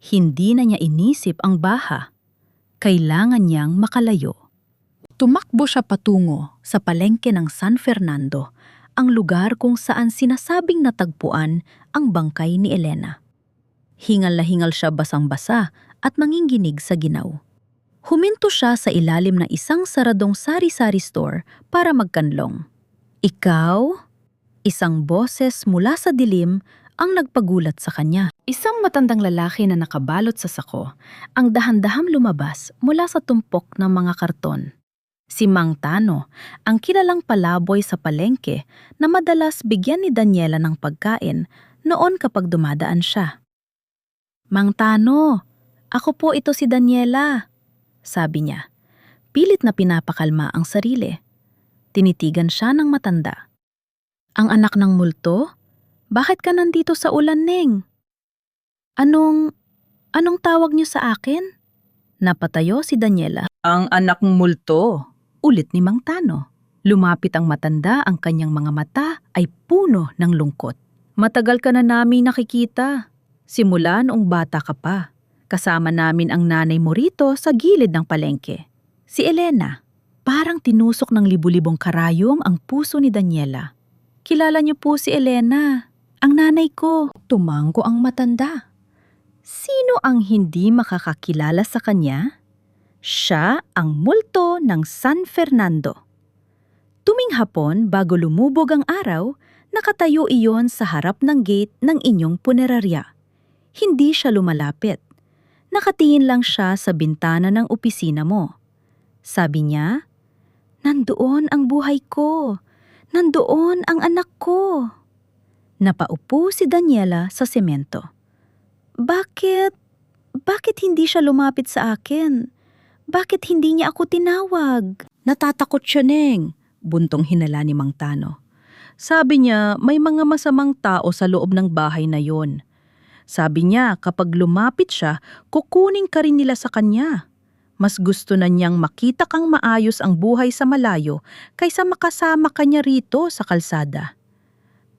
A: Hindi na niya inisip ang baha. Kailangan niyang makalayo. Tumakbo siya patungo sa palengke ng San Fernando, ang lugar kung saan sinasabing natagpuan ang bangkay ni Elena. Hingal na hingal siya basang-basa at manginginig sa ginaw. Huminto siya sa ilalim ng isang saradong sari-sari store para magkanlong. "Ikaw?" Isang boses mula sa dilim ang nagpagulat sa kanya. Isang matandang lalaki na nakabalot sa sako ang dahan-dahang lumabas mula sa tumpok ng mga karton. Si Mang Tano, ang kilalang palaboy sa palengke na madalas bigyan ni Daniela ng pagkain noon kapag dumadaan siya. "Mang Tano, ako po ito si Daniela," sabi niya. Pilit na pinapakalma ang sarili. Tinitigan siya ng matanda. "Ang anak ng multo? Bakit ka nandito sa ulan, Neng? Anong tawag niyo sa akin?" Napatayo si Daniela. "Ang anak ng multo," ulit ni Mang Tano. Lumapit ang matanda, ang kanyang mga mata ay puno ng lungkot. "Matagal ka na namin nakikita. Simula noong bata ka pa. Kasama namin ang nanay mo rito sa gilid ng palengke. Si Elena." Parang tinusok ng libu-libong karayom ang puso ni Daniela. "Kilala niyo po si Elena, ang nanay ko." Tumanggo ang matanda. Sino ang hindi makakakilala sa kanya? Siya ang multo ng San Fernando. Tuming hapon bago lumubog ang araw, nakatayo iyon sa harap ng gate ng inyong punerarya. Hindi siya lumalapit. Nakatingin lang siya sa bintana ng opisina mo. Sabi niya, "Nandoon ang buhay ko. Nandoon ang anak ko." Napaupo si Daniela sa semento. Bakit hindi siya lumapit sa akin? Bakit hindi niya ako tinawag?" "Natatakot siya, Neng," buntong hinala ni Mang Tano. "Sabi niya may mga masamang tao sa loob ng bahay na yon. Sabi niya kapag lumapit siya, kukunin ka rin nila sa kanya. Mas gusto na niyang makita kang maayos ang buhay sa malayo kaysa makasama ka niya rito sa kalsada.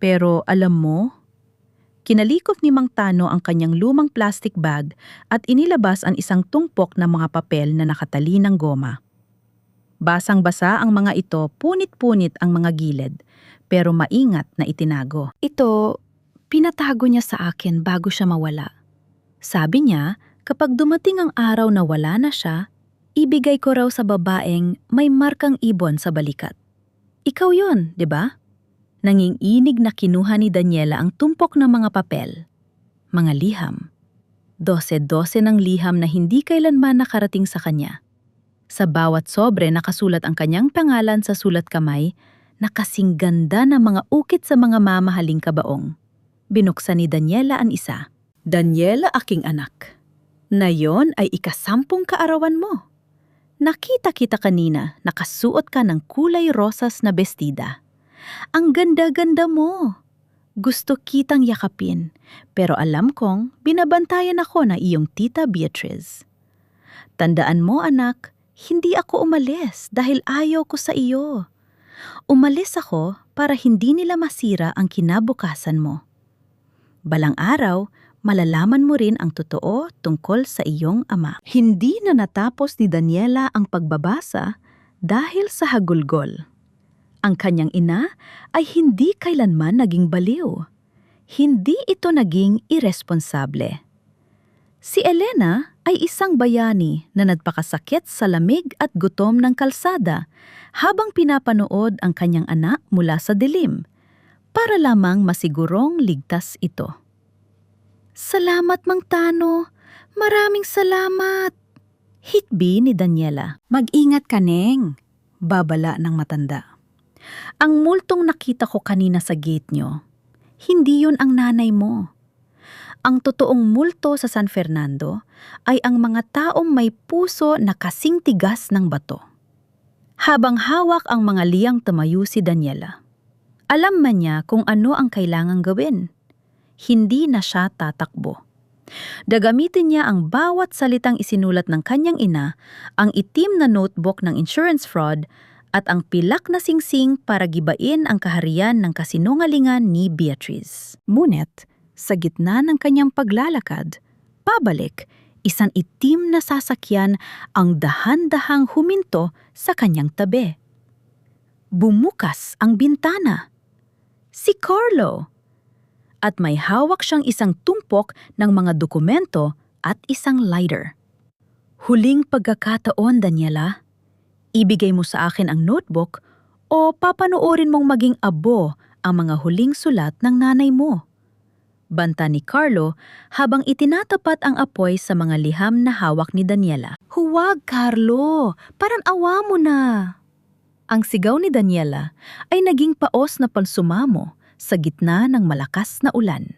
A: Pero alam mo," kinalikot ni Mang Tano ang kanyang lumang plastic bag at inilabas ang isang tungpok ng mga papel na nakatali ng goma. Basang-basa ang mga ito, punit-punit ang mga gilid, pero maingat na itinago. "Ito, pinatago niya sa akin bago siya mawala. Sabi niya, kapag dumating ang araw na wala na siya, ibigay ko raw sa babaeng may markang ibon sa balikat. Ikaw yon, di ba?" Nanginginig na kinuha ni Daniela ang tumpok ng mga papel. Mga liham. 12 ng liham na hindi kailanman nakarating sa kanya. Sa bawat sobre nakasulat ang kanyang pangalan sa sulat kamay na kasing ganda ng mga ukit sa mga mamahaling kabaong. Binuksan ni Daniela ang isa. "Daniela, aking anak. Na yon ay ika-10 kaarawan mo. Nakita kita kanina, nakasuot ka ng kulay rosas na bestida. Ang ganda-ganda mo. Gusto kitang yakapin, pero alam kong binabantayan ako na iyong tita Beatrice. Tandaan mo, anak, hindi ako umalis dahil ayaw ko sa iyo. Umalis ako para hindi nila masira ang kinabukasan mo. Balang araw, malalaman mo rin ang totoo tungkol sa iyong ama." Hindi na natapos ni Daniela ang pagbabasa dahil sa hagulgol. Ang kanyang ina ay hindi kailanman naging baliw. Hindi ito naging iresponsable. Si Elena ay isang bayani na nagpakasakit sa lamig at gutom ng kalsada habang pinapanood ang kanyang anak mula sa dilim para lamang masigurong ligtas ito. Salamat, Mang Tano. Maraming salamat. Hitbi ni Daniela. Mag-ingat ka, Neng. Babala ng matanda. Ang multong nakita ko kanina sa gate nyo, hindi yun ang nanay mo. Ang totoong multo sa San Fernando ay ang mga taong may puso na kasing tigas ng bato. Habang hawak ang mga liyang tumayo si Daniela, alam man niya kung ano ang kailangang gawin. Hindi na siya tatakbo. Gagamitin niya ang bawat salitang isinulat ng kanyang ina, ang itim na notebook ng insurance fraud, at ang pilak na singsing para gibain ang kaharian ng kasinungalingan ni Beatrice. Ngunit, sa gitna ng kanyang paglalakad, pabalik, isang itim na sasakyan ang dahan-dahang huminto sa kanyang tabi. Bumukas ang bintana. Si Carlo! At may hawak siyang isang tumpok ng mga dokumento at isang lighter. Huling pagkakataon, Daniela. Ibigay mo sa akin ang notebook o papanoorin mong maging abo ang mga huling sulat ng nanay mo. Banta ni Carlo habang itinatapat ang apoy sa mga liham na hawak ni Daniela. Huwag, Carlo! Parang awa mo na! Ang sigaw ni Daniela ay naging paos na pansumamo sa gitna ng malakas na ulan.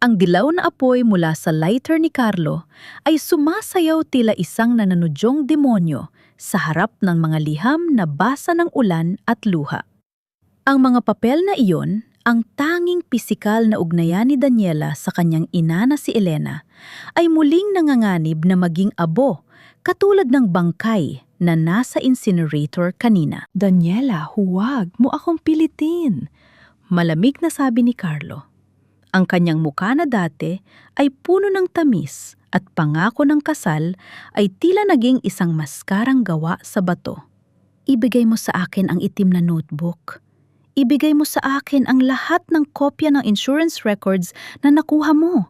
A: Ang dilaw na apoy mula sa lighter ni Carlo ay sumasayaw tila isang nananudyong demonyo sa harap ng mga liham na basa ng ulan at luha. Ang mga papel na iyon, ang tanging pisikal na ugnayan ni Daniela sa kanyang ina na si Elena, ay muling nanganganib na maging abo, katulad ng bangkay na nasa incinerator kanina. Daniela, huwag mo akong pilitin. Malamig na sabi ni Carlo. Ang kanyang mukha na dati ay puno ng tamis at pangako ng kasal ay tila naging isang maskarang gawa sa bato. Ibigay mo sa akin ang itim na notebook. Ibigay mo sa akin ang lahat ng kopya ng insurance records na nakuha mo.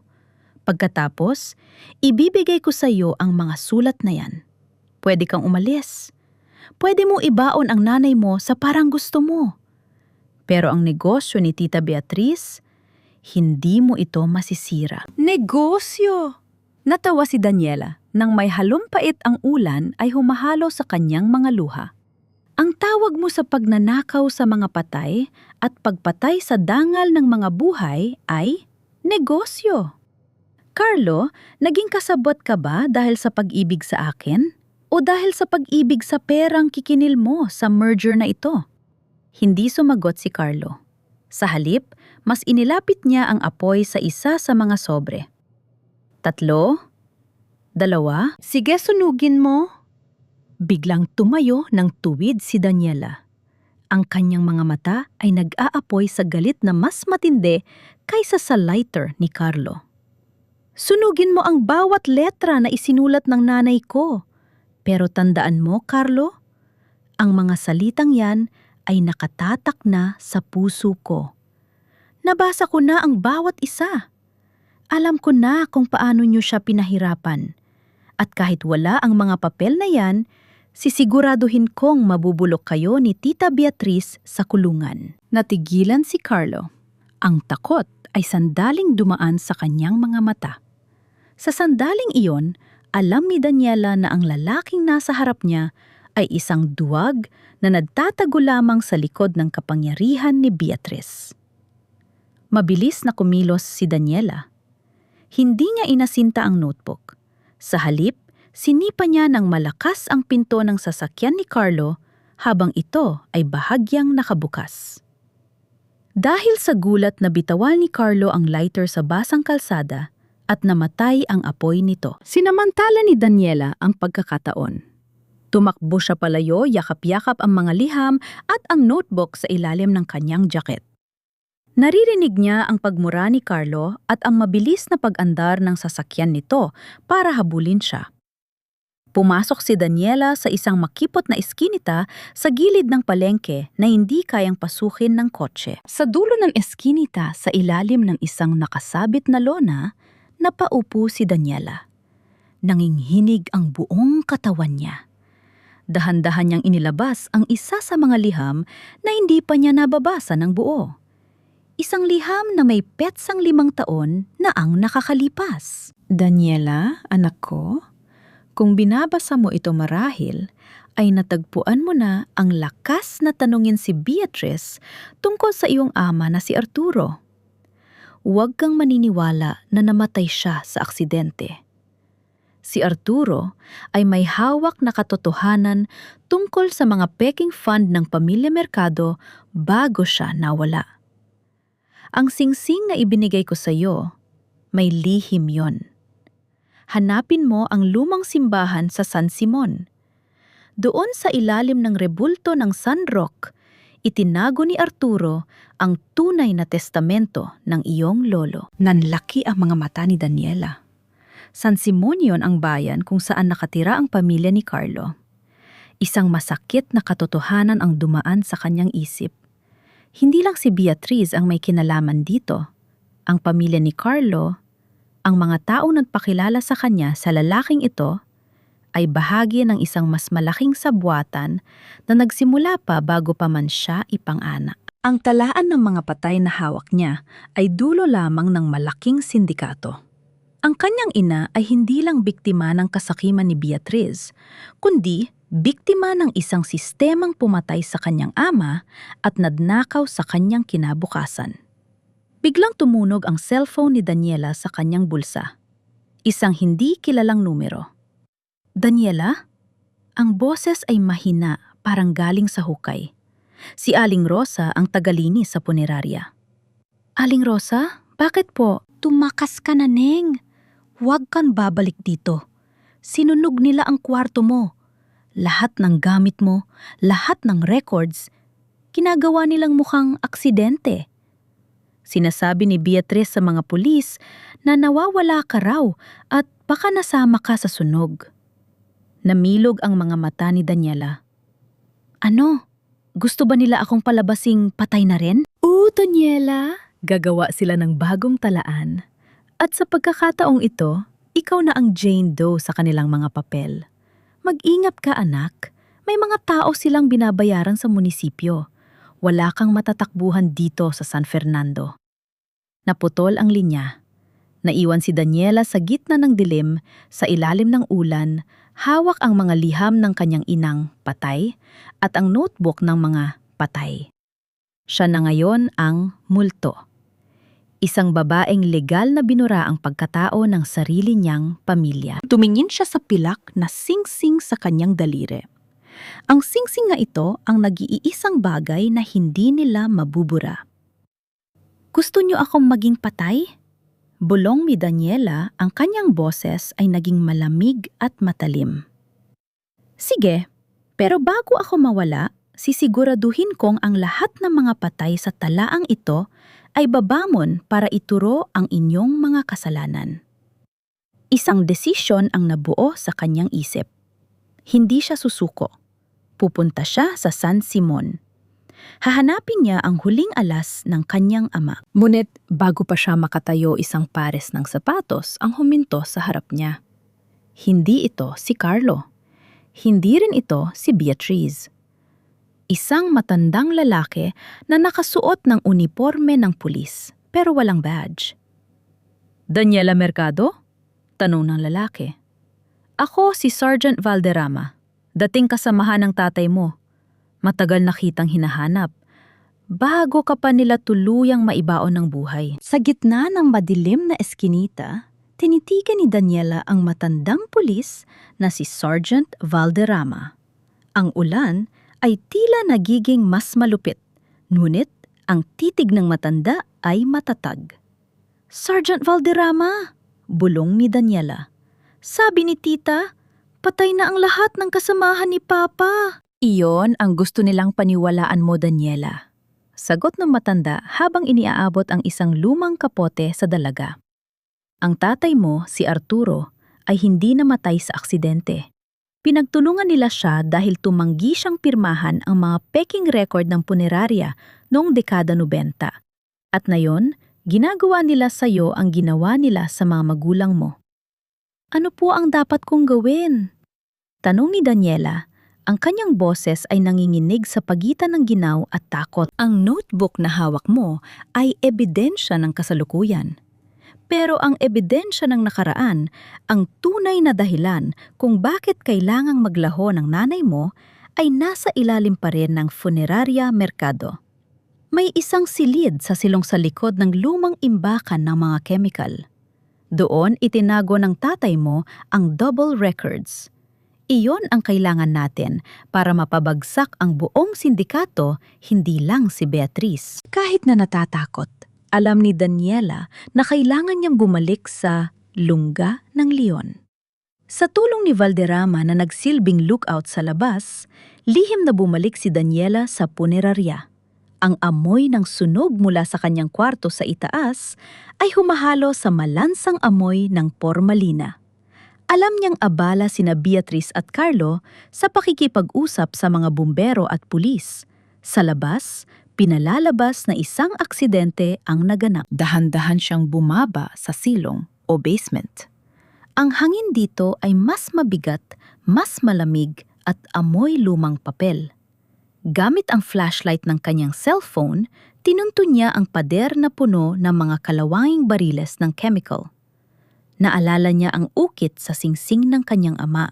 A: Pagkatapos, ibibigay ko sa iyo ang mga sulat na yan. Pwede kang umalis. Pwede mo ibaon ang nanay mo sa parang gusto mo. Pero ang negosyo ni Tita Beatrice, hindi mo ito masisira. Negosyo! Natawa si Daniela nang may halumpait ang ulan ay humahalo sa kanyang mga luha. Ang tawag mo sa pagnanakaw sa mga patay at pagpatay sa dangal ng mga buhay ay negosyo. Carlo, naging kasabot ka ba dahil sa pag-ibig sa akin? O dahil sa pag-ibig sa perang kikinil mo sa merger na ito? Hindi sumagot si Carlo. Sa halip, mas inilapit niya ang apoy sa isa sa mga sobre. 3, 2, sige sunugin mo. Biglang tumayo ng tuwid si Daniela. Ang kanyang mga mata ay nag-aapoy sa galit na mas matindi kaysa sa lighter ni Carlo. Sunugin mo ang bawat letra na isinulat ng nanay ko. Pero tandaan mo, Carlo, ang mga salitang yan ay nakatatak na sa puso ko. Nabasa ko na ang bawat isa. Alam ko na kung paano niyo siya pinahirapan. At kahit wala ang mga papel na yan, sisiguraduhin kong mabubulok kayo ni Tita Beatrice sa kulungan. Natigilan si Carlo. Ang takot ay sandaling dumaan sa kanyang mga mata. Sa sandaling iyon, alam ni Daniela na ang lalaking nasa harap niya ay isang duwag na nagtatago lamang sa likod ng kapangyarihan ni Beatrice. Mabilis na kumilos si Daniela. Hindi niya inasinta ang notebook. Sa halip, sinipa niya ng malakas ang pinto ng sasakyan ni Carlo habang ito ay bahagyang nakabukas. Dahil sa gulat na bitawan ni Carlo ang lighter sa basang kalsada at namatay ang apoy nito. Sinamantala ni Daniela ang pagkakataon. Tumakbo siya palayo, yakap-yakap ang mga liham at ang notebook sa ilalim ng kanyang jacket. Naririnig niya ang pagmura ni Carlo at ang mabilis na pag-andar ng sasakyan nito para habulin siya. Pumasok si Daniela sa isang makipot na eskinita sa gilid ng palengke na hindi kayang pasukin ng kotse. Sa dulo ng eskinita sa ilalim ng isang nakasabit na lona, napaupo si Daniela. Nanginghinig ang buong katawan niya. Dahan-dahan niyang inilabas ang isa sa mga liham na hindi pa niya nababasa ng buo. Isang liham na may petsang 5 taon na ang nakakalipas. Daniela, anak ko, kung binabasa mo ito marahil, ay natagpuan mo na ang lakas na tanungin si Beatrice tungkol sa iyong ama na si Arturo. Huwag kang maniniwala na namatay siya sa aksidente. Si Arturo ay may hawak na katotohanan tungkol sa mga peking fund ng Pamilya Mercado bago siya nawala. Ang singsing na ibinigay ko sa iyo, may lihim yon. Hanapin mo ang lumang simbahan sa San Simon. Doon sa ilalim ng rebulto ng San Roque, itinago ni Arturo ang tunay na testamento ng iyong lolo. Nanlaki ang mga mata ni Daniela. San Simon yon ang bayan kung saan nakatira ang pamilya ni Carlo. Isang masakit na katotohanan ang dumaan sa kanyang isip. Hindi lang si Beatriz ang may kinalaman dito. Ang pamilya ni Carlo, ang mga taong nagpakilala sa kanya sa lalaking ito, ay bahagi ng isang mas malaking sabwatan na nagsimula pa bago pa man siya ipang-anak. Ang talaan ng mga patay na hawak niya ay dulo lamang ng malaking sindikato. Ang kanyang ina ay hindi lang biktima ng kasakiman ni Beatriz, kundi biktima ng isang sistemang pumatay sa kanyang ama at nagnakaw sa kanyang kinabukasan. Biglang tumunog ang cellphone ni Daniela sa kanyang bulsa. Isang hindi kilalang numero. Daniela? Ang boses ay mahina, parang galing sa hukay. Si Aling Rosa ang tagalinis sa punerarya. Aling Rosa, bakit po? Tumakas ka na, Neng. Huwag kang babalik dito. Sinunog nila ang kwarto mo. Lahat ng gamit mo, lahat ng records, ginagawa nilang mukhang aksidente. Sinasabi ni Beatrice sa mga pulis na nawawala ka raw at baka nasama ka sa sunog. Namilog ang mga mata ni Daniela. Ano? Gusto ba nila akong palabasing patay na rin? Oo, Daniela. Gagawa sila ng bagong talaan. At sa pagkakataong ito, ikaw na ang Jane Doe sa kanilang mga papel. Mag-ingat ka, anak. May mga tao silang binabayaran sa munisipyo. Wala kang matatakbuhan dito sa San Fernando. Naputol ang linya. Naiwan si Daniela sa gitna ng dilim, sa ilalim ng ulan, hawak ang mga liham ng kanyang inang patay at ang notebook ng mga patay. Siya na ngayon ang multo. Isang babaeng legal na binura ang pagkatao ng sarili niyang pamilya. Tumingin siya sa pilak na singsing sa kanyang daliri. Ang singsing na ito ang nag-iisang bagay na hindi nila mabubura. Gusto niyo akong maging patay? Bulong ni Daniela, ang kanyang boses ay naging malamig at matalim. Sige, pero bago ako mawala, sisiguraduhin kong ang lahat ng mga patay sa talaang ito ay babamon para ituro ang inyong mga kasalanan. Isang desisyon ang nabuo sa kanyang isip. Hindi siya susuko. Pupunta siya sa San Simon. Hahanapin niya ang huling alas ng kanyang ama. Ngunit bago pa siya makatayo, isang pares ng sapatos ang huminto sa harap niya. Hindi ito si Carlo. Hindi rin ito si Beatriz. Isang matandang lalaki na nakasuot ng uniforme ng pulis pero walang badge. Daniela Mercado? Tanong ng lalaki. Ako si Sergeant Valderrama, dating kasamahan ng tatay mo. Matagal na kitang hinahanap. Bago ka pa nila tuluyang maibaon ng buhay. Sa gitna ng madilim na eskinita, tinitigan ni Daniela ang matandang pulis na si Sergeant Valderrama. Ang ulan ay tila nagiging mas malupit, ngunit ang titig ng matanda ay matatag. Sergeant Valderrama, bulong ni Daniela. Sabi ni tita, patay na ang lahat ng kasamahan ni Papa. Iyon ang gusto nilang paniwalaan mo, Daniela. Sagot ng matanda habang iniaabot ang isang lumang kapote sa dalaga. Ang tatay mo, si Arturo, ay hindi namatay sa aksidente. Pinagtulungan nila siya dahil tumanggi siyang pirmahan ang mga peking record ng punerarya noong dekada 90. At ngayon, ginagawa nila sa iyo ang ginawa nila sa mga magulang mo. Ano po ang dapat kong gawin? Tanong ni Daniela, Ang kanyang boses ay nanginginig sa pagitan ng ginaw at takot. Ang notebook na hawak mo ay ebidensya ng kasalukuyan. Pero ang ebidensya ng nakaraan, ang tunay na dahilan kung bakit kailangang maglaho ng nanay mo, ay nasa ilalim pa rin ng Funeraria Mercado. May isang silid sa silong sa likod ng lumang imbakan ng mga chemical. Doon itinago ng tatay mo ang double records. Iyon ang kailangan natin para mapabagsak ang buong sindikato, hindi lang si Beatriz. Kahit na natatakot, alam ni Daniela na kailangan niyang bumalik sa lungga ng leon. Sa tulong ni Valderrama na nagsilbing lookout sa labas, lihim na bumalik si Daniela sa punerarya. Ang amoy ng sunog mula sa kanyang kwarto sa itaas ay humahalo sa malansang amoy ng pormalina. Alam niyang abala sina Beatriz at Carlo sa pakikipag-usap sa mga bumbero at pulis. Sa labas, pinalalabas na isang aksidente ang naganap. Dahan-dahan siyang bumaba sa silong o basement. Ang hangin dito ay mas mabigat, mas malamig at amoy lumang papel. Gamit ang flashlight ng kanyang cellphone, tinunto niya ang pader na puno ng mga kalawanging bariles ng chemical. Naalala niya ang ukit sa singsing ng kanyang ama.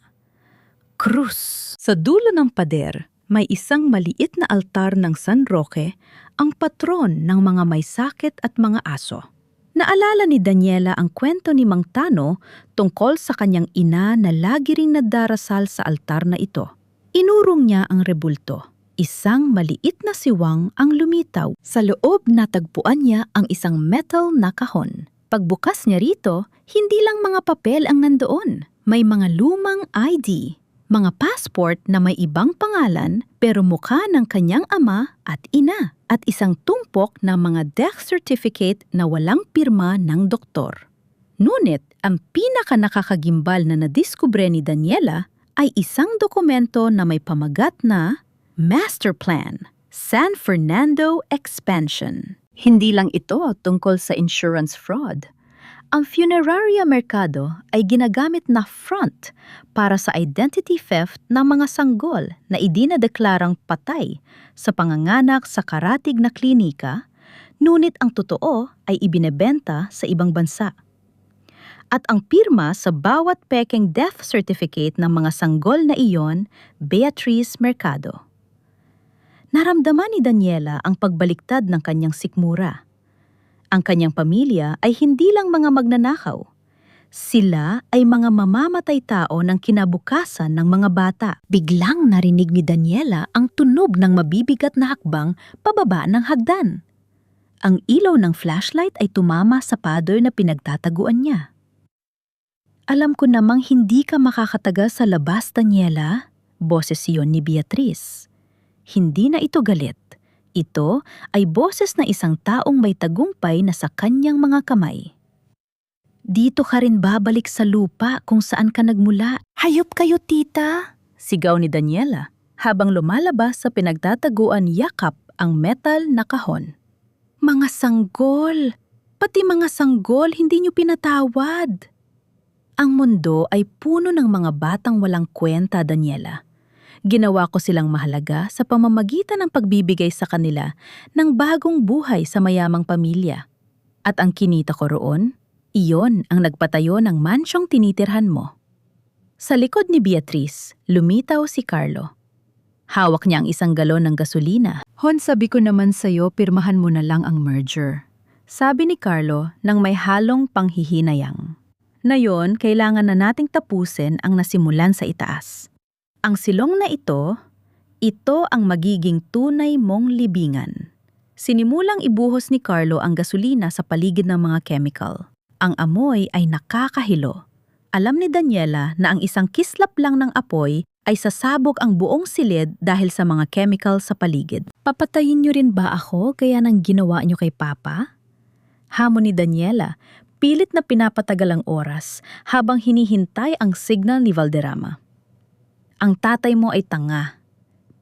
A: Krus! Sa dulo ng pader, may isang maliit na altar ng San Roque, ang patron ng mga may sakit at mga aso. Naalala ni Daniela ang kwento ni Mang Tano tungkol sa kanyang ina na lagi ring nagdarasal sa altar na ito. Inurong niya ang rebulto. Isang maliit na siwang ang lumitaw. Sa loob natagpuan niya ang isang metal na kahon. Pagbukas niya rito, hindi lang mga papel ang nandoon. May mga lumang ID, mga passport na may ibang pangalan pero mukha ng kanyang ama at ina, at isang tumpok ng mga death certificate na walang pirma ng doktor. Ngunit ang pinaka nakakagimbal na nadiskubre ni Daniela ay isang dokumento na may pamagat na Master Plan, San Fernando Expansion. Hindi lang ito tungkol sa insurance fraud. Ang Funeraria Mercado ay ginagamit na front para sa identity theft ng mga sanggol na idinadeklarang patay sa panganganak sa karatig na klinika, ngunit ang totoo ay ibinebenta sa ibang bansa. At ang pirma sa bawat pekeng death certificate ng mga sanggol na iyon, Beatriz Mercado. Naramdaman ni Daniela ang pagbaliktad ng kanyang sikmura. Ang kanyang pamilya ay hindi lang mga magnanakaw. Sila ay mga mamamatay tao ng kinabukasan ng mga bata. Biglang narinig ni Daniela ang tunog ng mabibigat na hakbang pababa ng hagdan. Ang ilaw ng flashlight ay tumama sa pader na pinagtataguan niya. Alam ko namang hindi ka makakatagal sa labas, Daniela, boses iyon ni Beatriz. Hindi na ito galit. Ito ay boses na isang taong may tagumpay na sa kanyang mga kamay. Dito ka rin babalik sa lupa kung saan ka nagmula. Hayop kayo, tita! Sigaw ni Daniela habang lumalabas sa pinagtataguan yakap ang metal na kahon. Mga sanggol! Pati mga sanggol hindi niyo pinatawad. Ang mundo ay puno ng mga batang walang kwenta, Daniela. Ginawa ko silang mahalaga sa pamamagitan ng pagbibigay sa kanila ng bagong buhay sa mayamang pamilya. At ang kinita ko roon, iyon ang nagpatayo ng mansyong tinitirhan mo. Sa likod ni Beatriz, lumitaw si Carlo. Hawak niya ang isang galon ng gasolina. Hon, sabi ko naman sa'yo, pirmahan mo na lang ang merger. Sabi ni Carlo nang may halong panghihinayang. Ngayon, kailangan na nating tapusin ang nasimulan sa itaas. Ang silong na ito ang magiging tunay mong libingan. Sinimulang ibuhos ni Carlo ang gasolina sa paligid ng mga chemical. Ang amoy ay nakakahilo. Alam ni Daniela na ang isang kislap lang ng apoy ay sasabog ang buong silid dahil sa mga chemical sa paligid. Papatayin niyo rin ba ako gaya ng ginawa niyo kay Papa? Hamon ni Daniela, pilit na pinapatagal ang oras habang hinihintay ang signal ni Valderrama. Ang tatay mo ay tanga.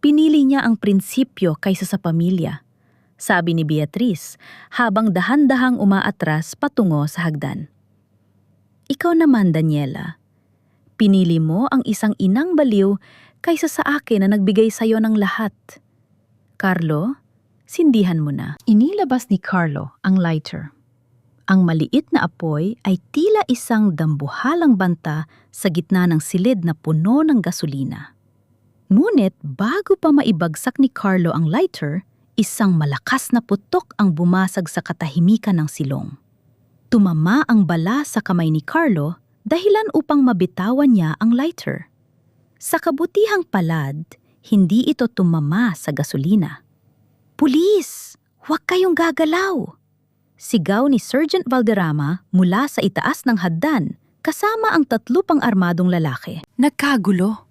A: Pinili niya ang prinsipyo kaysa sa pamilya, sabi ni Beatriz habang dahan-dahang umaatras patungo sa hagdan. Ikaw naman, Daniela. Pinili mo ang isang inang baliw kaysa sa akin na nagbigay sa'yo ng lahat. Carlo, sindihan mo na. Inilabas ni Carlo ang lighter. Ang maliit na apoy ay tila isang dambuhalang banta sa gitna ng silid na puno ng gasolina. Ngunit bago pa maibagsak ni Carlo ang lighter, isang malakas na putok ang bumasag sa katahimikan ng silong. Tumama ang bala sa kamay ni Carlo dahilan upang mabitawan niya ang lighter. Sa kabutihang palad, hindi ito tumama sa gasolina. "Pulis! Huwag kayong gagalaw!" Sigaw ni Sergeant Valderrama mula sa itaas ng hagdan kasama ang 3 pang armadong lalaki. Nagkagulo.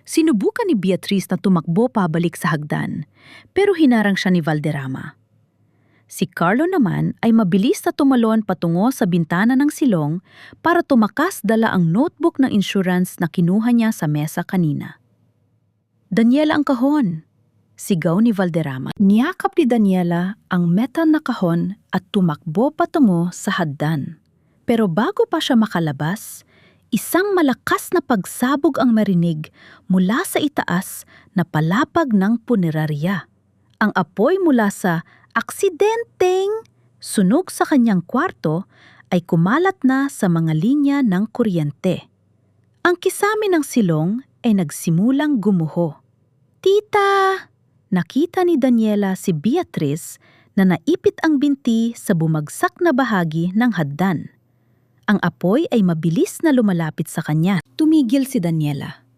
A: Sinubukan ni Beatriz na tumakbo pabalik sa hagdan, pero hinarang siya ni Valderrama. Si Carlo naman ay mabilis na tumalon patungo sa bintana ng silong para tumakas dala ang notebook ng insurance na kinuha niya sa mesa kanina. "Daniela ang kahon!" Sigaw ni Valderrama. Niyakap ni Daniela ang metal na kahon at tumakbo patungo sa hagdan. Pero bago pa siya makalabas, isang malakas na pagsabog ang marinig mula sa itaas na palapag ng punerarya. Ang apoy mula sa aksidenteng sunog sa kanyang kwarto ay kumalat na sa mga linya ng kuryente. Ang kisame ng silong ay nagsimulang gumuho. "Tita!" Nakita ni Daniela si Beatriz na naipit ang binti sa bumagsak na bahagi ng hagdan. Ang apoy ay mabilis na lumalapit sa kanya. Tumigil si Daniela.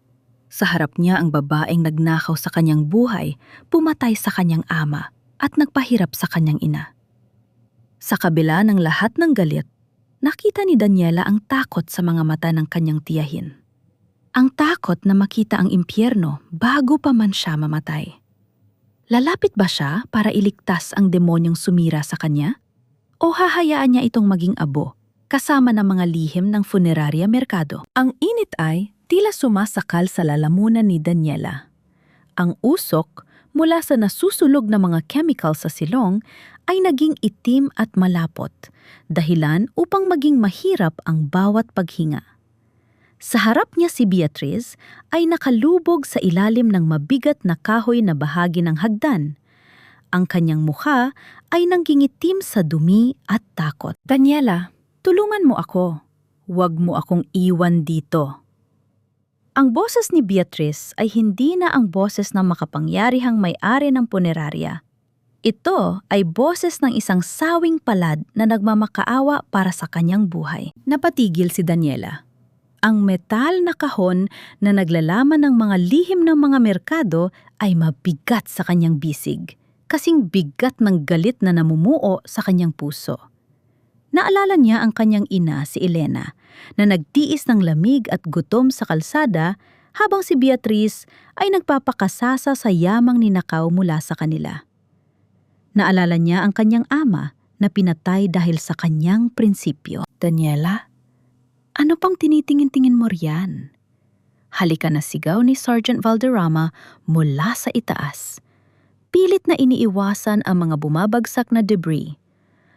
A: Sa harap niya ang babaeng nagnakaw sa kanyang buhay, pumatay sa kanyang ama at nagpahirap sa kanyang ina. Sa kabila ng lahat ng galit, nakita ni Daniela ang takot sa mga mata ng kanyang tiyahin. Ang takot na makita ang impyerno bago pa man siya mamatay. Lalapit ba siya para iligtas ang demonyong sumira sa kanya? O hahayaan niya itong maging abo, kasama ng mga lihim ng funeraria merkado? Ang init ay tila sumasakal sa lalamunan ni Daniela. Ang usok mula sa nasusulog na mga chemical sa silong ay naging itim at malapot, dahilan upang maging mahirap ang bawat paghinga. Sa harap niya si Beatriz ay nakalubog sa ilalim ng mabigat na kahoy na bahagi ng hagdan. Ang kanyang mukha ay nanggingitim sa dumi at takot. "Daniela, tulungan mo ako. Huwag mo akong iwan dito." Ang boses ni Beatriz ay hindi na ang boses ng makapangyarihang may-ari ng punerarya. Ito ay boses ng isang sawing palad na nagmamakaawa para sa kanyang buhay. Napatigil si Daniela. Ang metal na kahon na naglalaman ng mga lihim ng mga merkado ay mabigat sa kanyang bisig, kasing bigat ng galit na namumuo sa kanyang puso. Naalala niya ang kanyang ina si Elena na nagtiis ng lamig at gutom sa kalsada habang si Beatriz ay nagpapakasasa sa yamang ninakaw mula sa kanila. Naalala niya ang kanyang ama na pinatay dahil sa kanyang prinsipyo. "Daniela, ano pang tinitingin-tingin mo riyan?" Halika na, sigaw ni Sergeant Valderrama mula sa itaas. Pilit na iniiwasan ang mga bumabagsak na debris.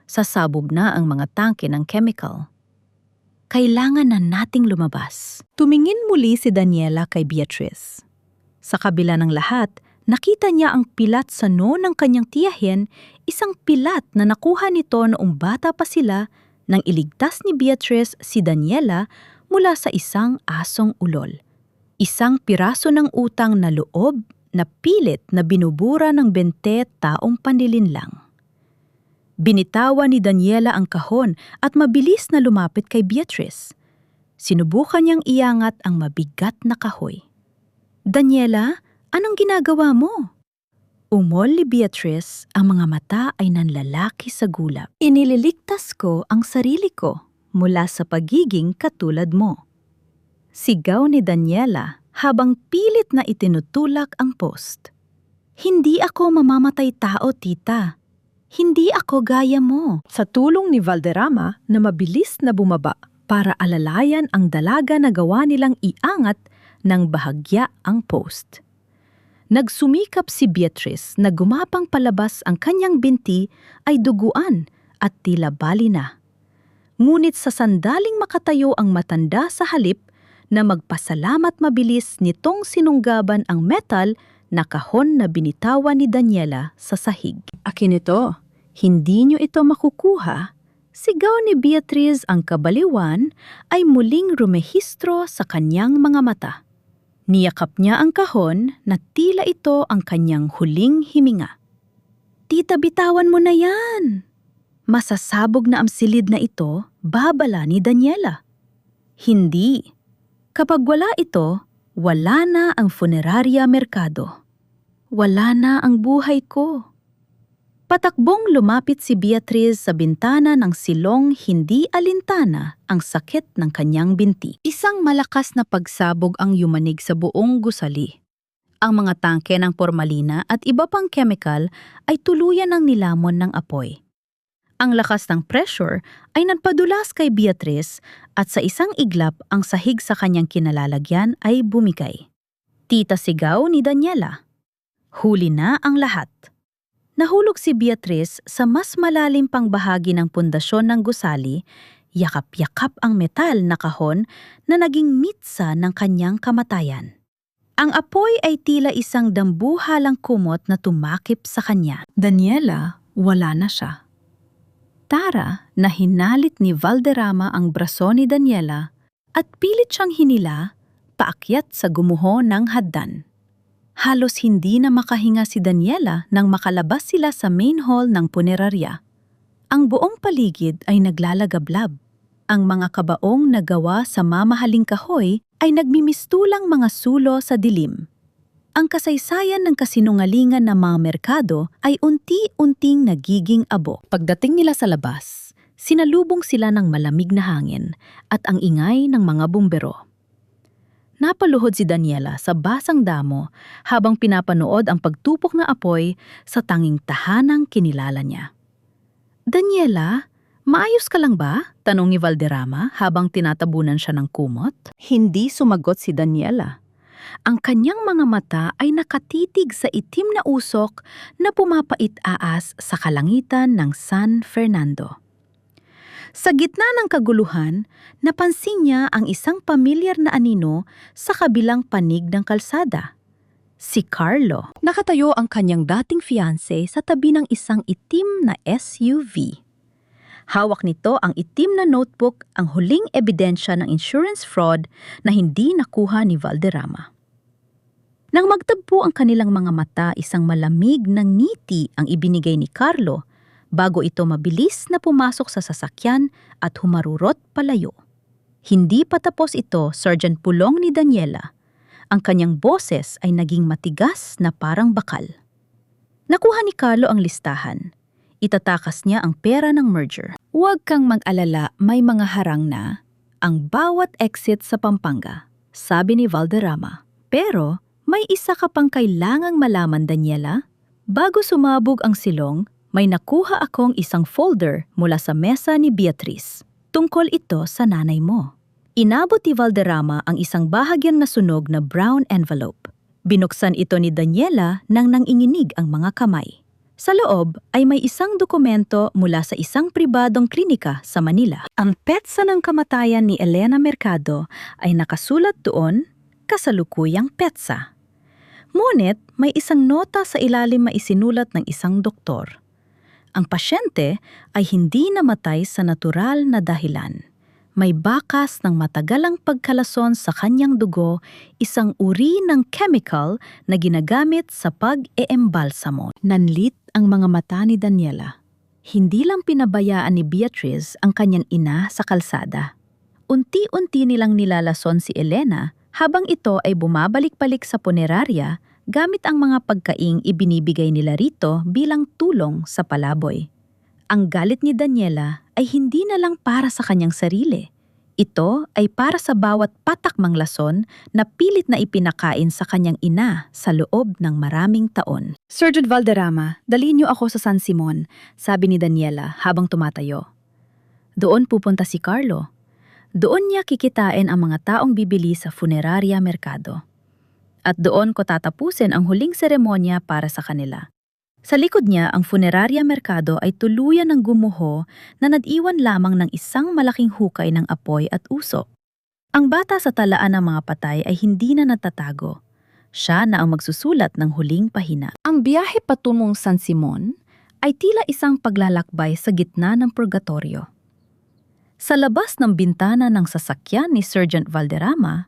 A: Sasabog na ang mga tangke ng chemical. "Kailangan na nating lumabas." Tumingin muli si Daniela kay Beatriz. Sa kabila ng lahat, nakita niya ang pilat sa noo ng kanyang tiyahin, isang pilat na nakuha nito noong bata pa sila nang iligtas ni Beatriz si Daniela mula sa isang asong ulol. Isang piraso ng utang na loob na pilit na binubura ng 20 taong panlilinlang. Binitawan ni Daniela ang kahon at mabilis na lumapit kay Beatriz. Sinubukan niyang iangat ang mabigat na kahoy. "Daniela, anong ginagawa mo?" Umol ni Beatriz, ang mga mata ay nanlalaki sa gulat. "Inililigtas ko ang sarili ko mula sa pagiging katulad mo." Sigaw ni Daniela habang pilit na itinutulak ang post. "Hindi ako mamamatay tao, tita. Hindi ako gaya mo." Sa tulong ni Valderrama na mabilis na bumaba para alalayan ang dalaga na gawa nilang iangat ng bahagya ang post. Nagsumikap si Beatriz na gumapang palabas ang kanyang binti ay duguan at tila bali na. Ngunit sa sandaling makatayo ang matanda sa halip, na magpasalamat mabilis nitong sinunggaban ang metal na kahon na binitawan ni Daniela sa sahig. Akin ito, hindi nyo ito makukuha. Sigaw ni Beatriz ang kabaliwan ay muling rumehistro sa kanyang mga mata. Niyakap niya ang kahon na tila ito ang kanyang huling himinga. Tita, bitawan mo na yan! Masasabog na ang silid na ito, babala ni Daniela. Hindi. Kapag wala ito, wala na ang funeraria merkado. Wala na ang buhay ko. Patakbong lumapit si Beatriz sa bintana ng silong hindi alintana ang sakit ng kanyang binti. Isang malakas na pagsabog ang yumanig sa buong gusali. Ang mga tangke ng pormalina at iba pang chemical ay tuluyan ng nilamon ng apoy. Ang lakas ng pressure ay nagpadulas kay Beatriz at sa isang iglap ang sahig sa kanyang kinalalagyan ay bumigay. Tita, sigaw ni Daniela. Huli na ang lahat. Nahulog si Beatriz sa mas malalim pang bahagi ng pundasyon ng gusali, yakap-yakap ang metal na kahon na naging mitsa ng kanyang kamatayan. Ang apoy ay tila isang dambuhalang kumot na tumakip sa kanya. Daniela, wala na siya. Tara na hinalit ni Valderrama ang braso ni Daniela at pilit siyang hinila paakyat sa gumuho ng hagdan. Halos hindi na makahinga si Daniela nang makalabas sila sa main hall ng punerarya. Ang buong paligid ay naglalagablab. Ang mga kabaong na gawa sa mamahaling kahoy ay nagmimistulang mga sulo sa dilim. Ang kasaysayan ng kasinungalingan ng mga merkado ay unti-unting nagiging abo. Pagdating nila sa labas, sinalubong sila ng malamig na hangin at ang ingay ng mga bumbero. Napaluhod si Daniela sa basang damo habang pinapanood ang pagtupok na apoy sa tanging tahanang kinilala niya. Daniela, maayos ka lang ba? Tanong ni Valderrama habang tinatabunan siya ng kumot. Hindi sumagot si Daniela. Ang kanyang mga mata ay nakatitig sa itim na usok na pumapait-aas sa kalangitan ng San Fernando. Sa gitna ng kaguluhan, napansin niya ang isang pamilyar na anino sa kabilang panig ng kalsada. Si Carlo. Nakatayo ang kanyang dating fiancé sa tabi ng isang itim na SUV. Hawak nito ang itim na notebook, ang huling ebidensya ng insurance fraud na hindi nakuha ni Valderrama. Nang magtagpo ang kanilang mga mata, isang malamig na ngiti ang ibinigay ni Carlo bago ito mabilis na pumasok sa sasakyan at humarurot palayo. Hindi pa tapos ito, Sergeant Pulong ni Daniela. Ang kanyang boses ay naging matigas na parang bakal. Nakuha ni Carlo ang listahan. Itatakas niya ang pera ng merger. Huwag kang mag-alala, may mga harang na ang bawat exit sa Pampanga, sabi ni Valderrama. Pero may isa ka pang kailangang malaman, Daniela. Bago sumabog ang silong, may nakuha akong isang folder mula sa mesa ni Beatriz. Tungkol ito sa nanay mo. Inabot ni Valderrama ang isang bahagyang nasunog na brown envelope. Binuksan ito ni Daniela nang nanginginig ang mga kamay. Sa loob ay may isang dokumento mula sa isang pribadong klinika sa Manila. Ang petsa ng kamatayan ni Elena Mercado ay nakasulat doon, kasalukuyang petsa. Ngunit may isang nota sa ilalim na isinulat ng isang doktor. Ang pasyente ay hindi namatay sa natural na dahilan. May bakas ng matagalang pagkalason sa kanyang dugo, isang uri ng chemical na ginagamit sa pag-eembalsamo. Nanlit ang mga mata ni Daniela. Hindi lang pinabayaan ni Beatriz ang kanyang ina sa kalsada. Unti-unti nilang nilalason si Elena habang ito ay bumabalik-balik sa punerarya gamit ang mga pagkaing ibinibigay nila rito bilang tulong sa palaboy. Ang galit ni Daniela ay hindi na lang para sa kanyang sarili. Ito ay para sa bawat patakmang lason na pilit na ipinakain sa kanyang ina sa loob ng maraming taon. Sergeant Valderrama, dalhin niyo ako sa San Simon, sabi ni Daniela habang tumatayo. Doon pupunta si Carlo. Doon niya kikitain ang mga taong bibili sa funeraria merkado. At doon ko tatapusin ang huling seremonya para sa kanila. Sa likod niya, ang funeraria merkado ay tuluyan ng gumuho na nag-iwan lamang ng isang malaking hukay ng apoy at usok. Ang bata sa talaan ng mga patay ay hindi na natatago. Siya na ang magsusulat ng huling pahina. Ang biyahe patungong San Simon ay tila isang paglalakbay sa gitna ng purgatorio. Sa labas ng bintana ng sasakyan ni Sergeant Valderrama,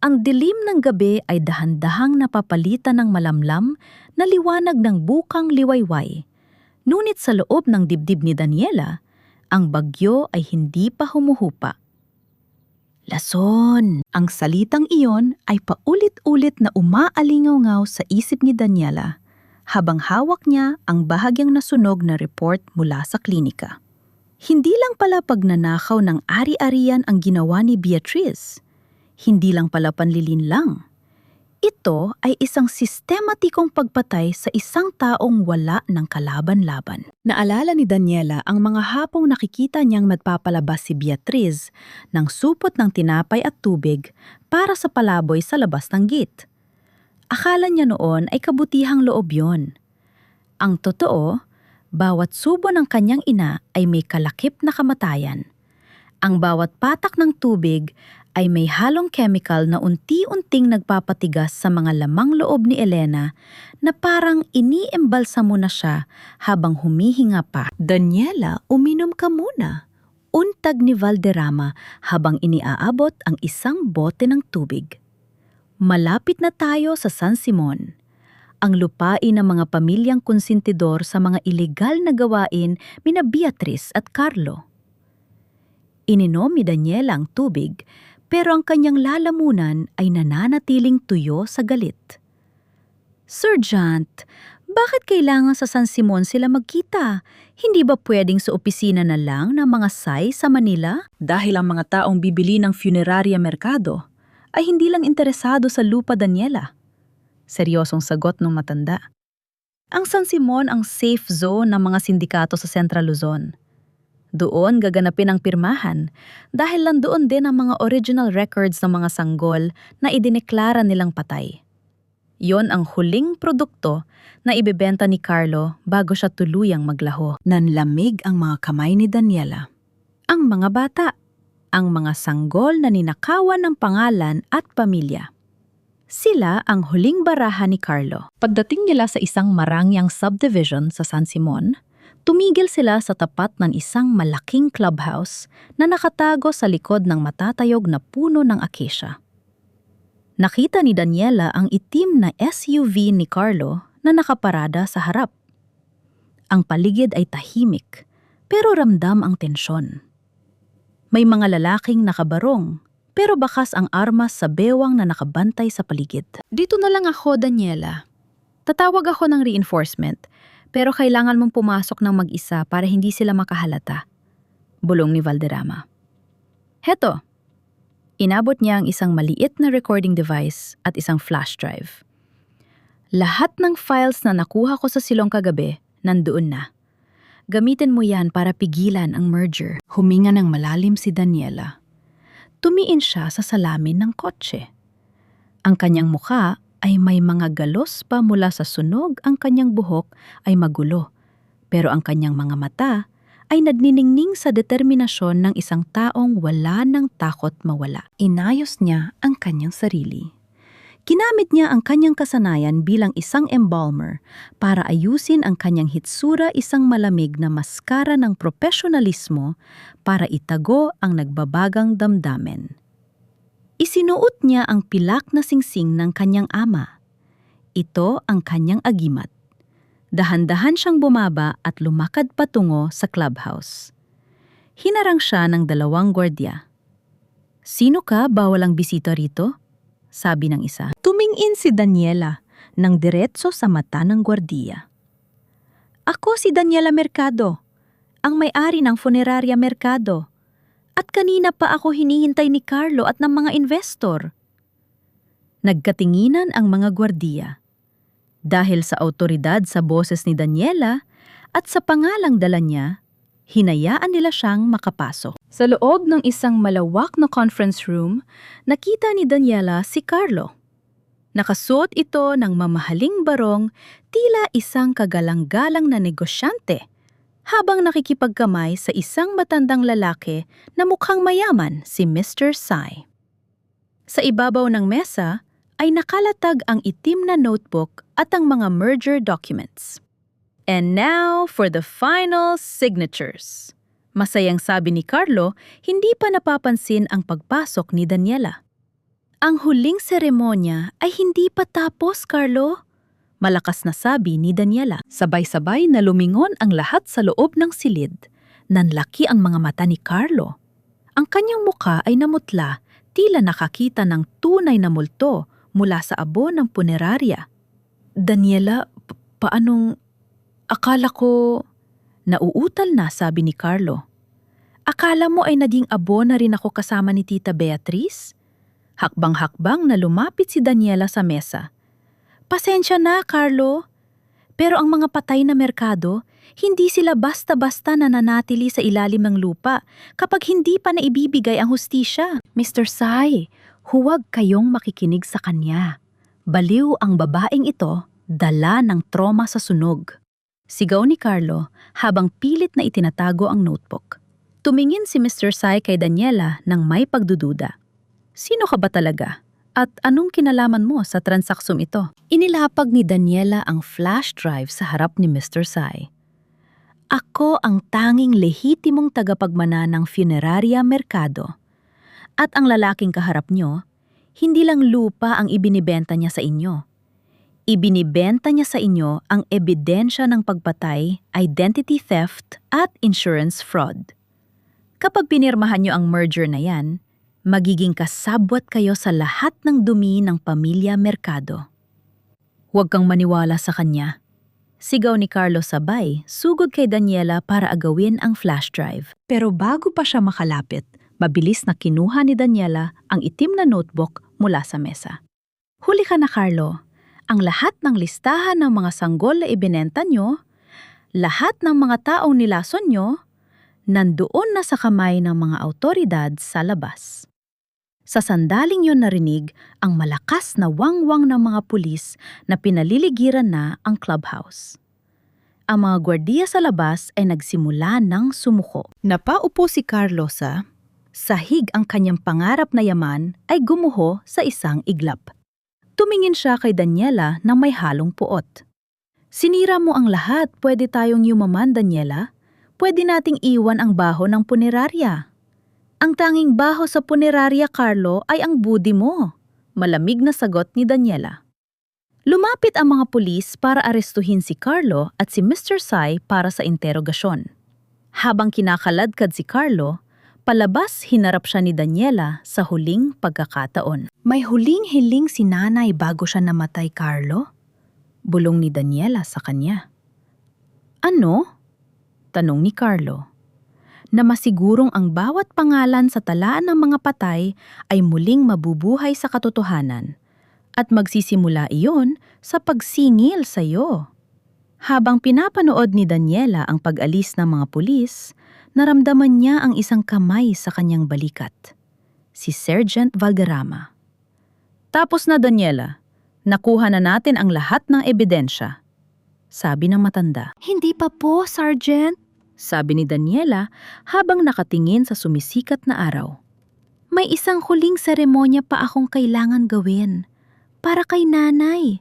A: ang dilim ng gabi ay dahan-dahang napapalitan ng malamlam na liwanag ng bukang liwayway. Ngunit sa loob ng dibdib ni Daniela, ang bagyo ay hindi pa humuhupa. Lason! Ang salitang iyon ay paulit-ulit na umaalingaw-ngaw sa isip ni Daniela habang hawak niya ang bahagyang nasunog na report mula sa klinika. Hindi lang pala pagnanakaw ng ari-arian ang ginawa ni Beatriz. Hindi lang pala panlilinlang. Ito ay isang sistematikong pagpatay sa isang taong wala ng kalaban-laban. Naalala ni Daniela ang mga hapong nakikita niyang magpapalabas si Beatriz ng supot ng tinapay at tubig para sa palaboy sa labas ng gate. Akala niya noon ay kabutihang loob yon. Ang totoo, bawat subo ng kanyang ina ay may kalakip na kamatayan. Ang bawat patak ng tubig ay may halong chemical na unti-unting nagpapatigas sa mga lamang loob ni Elena na parang iniembalsa mo na siya habang humihinga pa. Daniela, uminom ka muna. Untag ni Valderrama habang iniaabot ang isang bote ng tubig. Malapit na tayo sa San Simon. Ang lupain ng mga pamilyang konsentidor sa mga ilegal na gawain mina Beatriz at Carlo. Ininom ni Daniela ang tubig, pero ang kanyang lalamunan ay nananatiling tuyo sa galit. Sergeant, bakit kailangan sa San Simon sila magkita? Hindi ba pwedeng sa opisina na lang ng mga SAI sa Manila? Dahil ang mga taong bibili ng funeraria merkado ay hindi lang interesado sa lupa, Daniela. Seryosong sagot ng matanda. Ang San Simon ang safe zone ng mga sindikato sa Central Luzon. Doon gaganapin ang pirmahan dahil nandoon din ang mga original records ng mga sanggol na idineklara nilang patay. Yon ang huling produkto na ibebenta ni Carlo bago siya tuluyang maglaho. Nanlamig ang mga kamay ni Daniela. Ang mga bata, ang mga sanggol na ninakawan ng pangalan at pamilya. Sila ang huling baraha ni Carlo. Pagdating nila sa isang marangyang subdivision sa San Simon, tumigil sila sa tapat ng isang malaking clubhouse na nakatago sa likod ng matatayog na puno ng acacia. Nakita ni Daniela ang itim na SUV ni Carlo na nakaparada sa harap. Ang paligid ay tahimik, pero ramdam ang tensyon. May mga lalaking nakabarong, pero bakas ang armas sa bewang na nakabantay sa paligid. Dito na lang ako, Daniela. Tatawag ako ng reinforcement, pero kailangan mong pumasok ng mag-isa para hindi sila makahalata. Bulong ni Valderrama. Heto, inabot niya ang isang maliit na recording device at isang flash drive. Lahat ng files na nakuha ko sa silong kagabi, nandoon na. Gamitin mo yan para pigilan ang merger. Huminga ng malalim si Daniela. Tumiin siya sa salamin ng kotse. Ang kanyang mukha ay may mga galos pa mula sa sunog, ang kanyang buhok ay magulo. Pero ang kanyang mga mata ay nagniningning sa determinasyon ng isang taong wala ng takot mawala. Inayos niya ang kanyang sarili. Ginamit niya ang kanyang kasanayan bilang isang embalmer para ayusin ang kanyang hitsura, isang malamig na maskara ng profesionalismo para itago ang nagbabagang damdamin. Isinuot niya ang pilak na singsing ng kanyang ama. Ito ang kanyang agimat. Dahan-dahan siyang bumaba at lumakad patungo sa clubhouse. Hinarang siya ng 2 gwardiya. "Sino ka, bawal ang bisita rito?" sabi ng isa. Tumingin si Daniela ng diretso sa mata ng gwardiya. "Ako si Daniela Mercado, ang may-ari ng funeraria Mercado. At kanina pa ako hinihintay ni Carlo at ng mga investor." Nagkatinginan ang mga gwardiya. Dahil sa autoridad sa boses ni Daniela at sa pangalang dala niya, hinayaan nila siyang makapasok. Sa loob ng isang malawak na conference room, nakita ni Daniela si Carlo. Nakasuot ito ng mamahaling barong, tila isang kagalang-galang na negosyante, habang nakikipagkamay sa isang matandang lalaki na mukhang mayaman, si Mr. Sai. Sa ibabaw ng mesa ay nakalatag ang itim na notebook at ang mga merger documents. And now for the final signatures. Masayang sabi ni Carlo, hindi pa napapansin ang pagpasok ni Daniela. Ang huling seremonya ay hindi pa tapos, Carlo. Malakas na sabi ni Daniela. Sabay-sabay na lumingon ang lahat sa loob ng silid. Nanlaki ang mga mata ni Carlo. Ang kanyang muka ay namutla, tila nakakita ng tunay na multo mula sa abo ng punerarya. Daniela, paanong... Akala ko... Nauutal na, sabi ni Carlo. Akala mo ay naging abo na rin ako kasama ni Tita Beatrice? Hakbang-hakbang na lumapit si Daniela sa mesa. Pasensya na, Carlo. Pero ang mga patay na merkado, hindi sila basta-basta nananatili sa ilalim ng lupa kapag hindi pa naibibigay ang hustisya. Mr. Sai, huwag kayong makikinig sa kanya. Baliw ang babaeng ito, dala ng trauma sa sunog. Sigaw ni Carlo habang pilit na itinatago ang notebook. Tumingin si Mr. Sai kay Daniela nang may pagdududa. Sino ka ba talaga? At anong kinalaman mo sa transaksyong ito? Inilapag ni Daniela ang flash drive sa harap ni Mr. Sai. Ako ang tanging lehitimong tagapagmana ng Funeraria Mercado. At ang lalaking kaharap nyo, hindi lang lupa ang ibinibenta niya sa inyo. Ibinibenta niya sa inyo ang ebidensya ng pagpatay, identity theft at insurance fraud. Kapag pinirmahan niyo ang merger na yan, magiging kasabwat kayo sa lahat ng dumi ng pamilya Mercado. Huwag kang maniwala sa kanya. Sigaw ni Carlo sabay, sugod kay Daniela para agawin ang flash drive. Pero bago pa siya makalapit, mabilis na kinuha ni Daniela ang itim na notebook mula sa mesa. Huli ka na, Carlo. Ang lahat ng listahan ng mga sanggol na ibinenta nyo, lahat ng mga taong nilason nyo, nandoon na sa kamay ng mga awtoridad sa labas. Sa sandaling yon narinig ang malakas na wangwang ng mga pulis na pinaliligiran na ang clubhouse. Ang mga gwardiya sa labas ay nagsimula ng sumuko. Napaupo si Carlo sa sahig ang kanyang pangarap na yaman ay gumuho sa isang iglap. Tumingin siya kay Daniela na may halong puot. Sinira mo ang lahat, pwede tayong yumaman, Daniela. Pwede nating iwan ang baho ng punerarya. Ang tanging baho sa punerarya, Carlo, ay ang budi mo. Malamig na sagot ni Daniela. Lumapit ang mga pulis para arestuhin si Carlo at si Mr. Sai para sa interogasyon. Habang kinakaladkad si Carlo, palabas hinarap siya ni Daniela sa huling pagkakataon. May huling hiling si nanay bago siya namatay, Carlo? Bulong ni Daniela sa kanya. Ano? Tanong ni Carlo. Na masigurong ang bawat pangalan sa talaan ng mga patay ay muling mabubuhay sa katotohanan at magsisimula iyon sa pagsingil sa iyo. Habang pinapanood ni Daniela ang pag-alis ng mga pulis, naramdaman niya ang isang kamay sa kanyang balikat. Si Sergeant Valderrama. Tapos na, Daniela. Nakuha na natin ang lahat ng ebidensya. Sabi ng matanda. Hindi pa po, Sergeant. Sabi ni Daniela habang nakatingin sa sumisikat na araw. May isang huling seremonya pa akong kailangan gawin. Para kay nanay.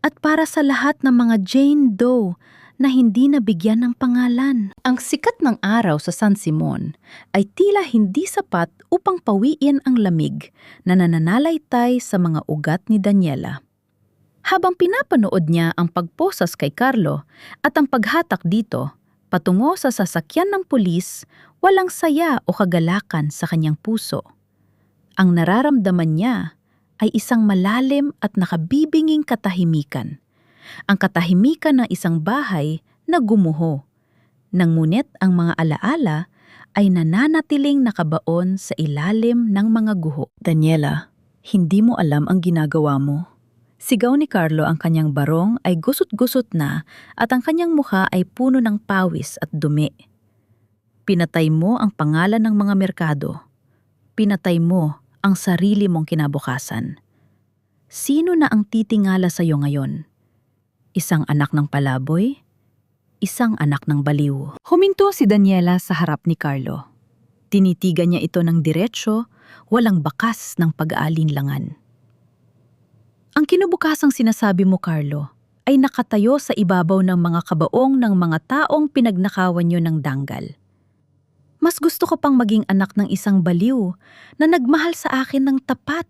A: At para sa lahat ng mga Jane Doe na hindi nabigyan ng pangalan. Ang sikat ng araw sa San Simon ay tila hindi sapat upang pawiin ang lamig na nananalaytay sa mga ugat ni Daniela. Habang pinapanood niya ang pagposas kay Carlo at ang paghatak dito, patungo sa sasakyan ng pulis, walang saya o kagalakan sa kanyang puso. Ang nararamdaman niya ay isang malalim at nakabibinging katahimikan. Ang katahimikan ng isang bahay na gumuho. Ngunit ang mga alaala ay nananatiling nakabaon sa ilalim ng mga guho. Daniela, hindi mo alam ang ginagawa mo. Sigaw ni Carlo, ang kanyang barong ay gusot-gusot na at ang kanyang mukha ay puno ng pawis at dumi. Pinatay mo ang pangalan ng mga merkado. Pinatay mo ang sarili mong kinabukasan. Sino na ang titingala sa iyo ngayon? Isang anak ng palaboy? Isang anak ng baliw. Huminto si Daniela sa harap ni Carlo. Tinitigan niya ito ng diretsyo walang bakas ng pag-aalinlangan. Ang kinubukasang sinasabi mo, Carlo, ay nakatayo sa ibabaw ng mga kabaong ng mga taong pinagnakawan niyo ng danggal. Mas gusto ko pang maging anak ng isang baliw na nagmahal sa akin ng tapat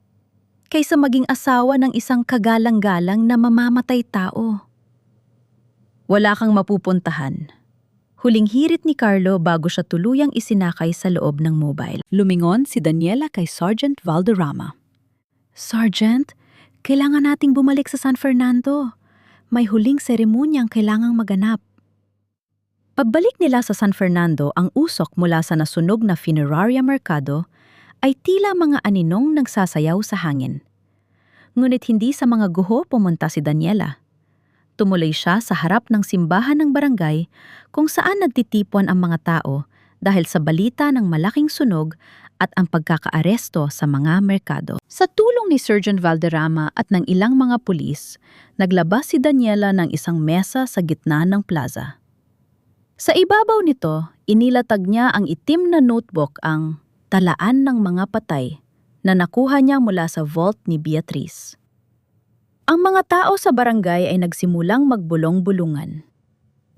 A: kaysa maging asawa ng isang kagalang-galang na mamamatay tao. Wala kang mapupuntahan. Huling hirit ni Carlo bago siya tuluyang isinakay sa loob ng mobile. Lumingon si Daniela kay Sergeant Valderrama. Sergeant, kailangan nating bumalik sa San Fernando. May huling seremonyang kailangang maganap. Pagbalik nila sa San Fernando, ang usok mula sa nasunog na Funeraria Mercado ay tila mga aninong nagsasayaw sa hangin. Ngunit hindi sa mga guho pumunta si Daniela. Tumuloy siya sa harap ng simbahan ng barangay kung saan nagtitipon ang mga tao dahil sa balita ng malaking sunog at ang pagkakaaresto sa mga merkado. Sa tulong ni Sergeant Valderrama at ng ilang mga pulis, naglabas si Daniela ng isang mesa sa gitna ng plaza. Sa ibabaw nito, inilatag niya ang itim na notebook, ang talaan ng mga patay na nakuha niya mula sa vault ni Beatrice. Ang mga tao sa barangay ay nagsimulang magbulong-bulungan.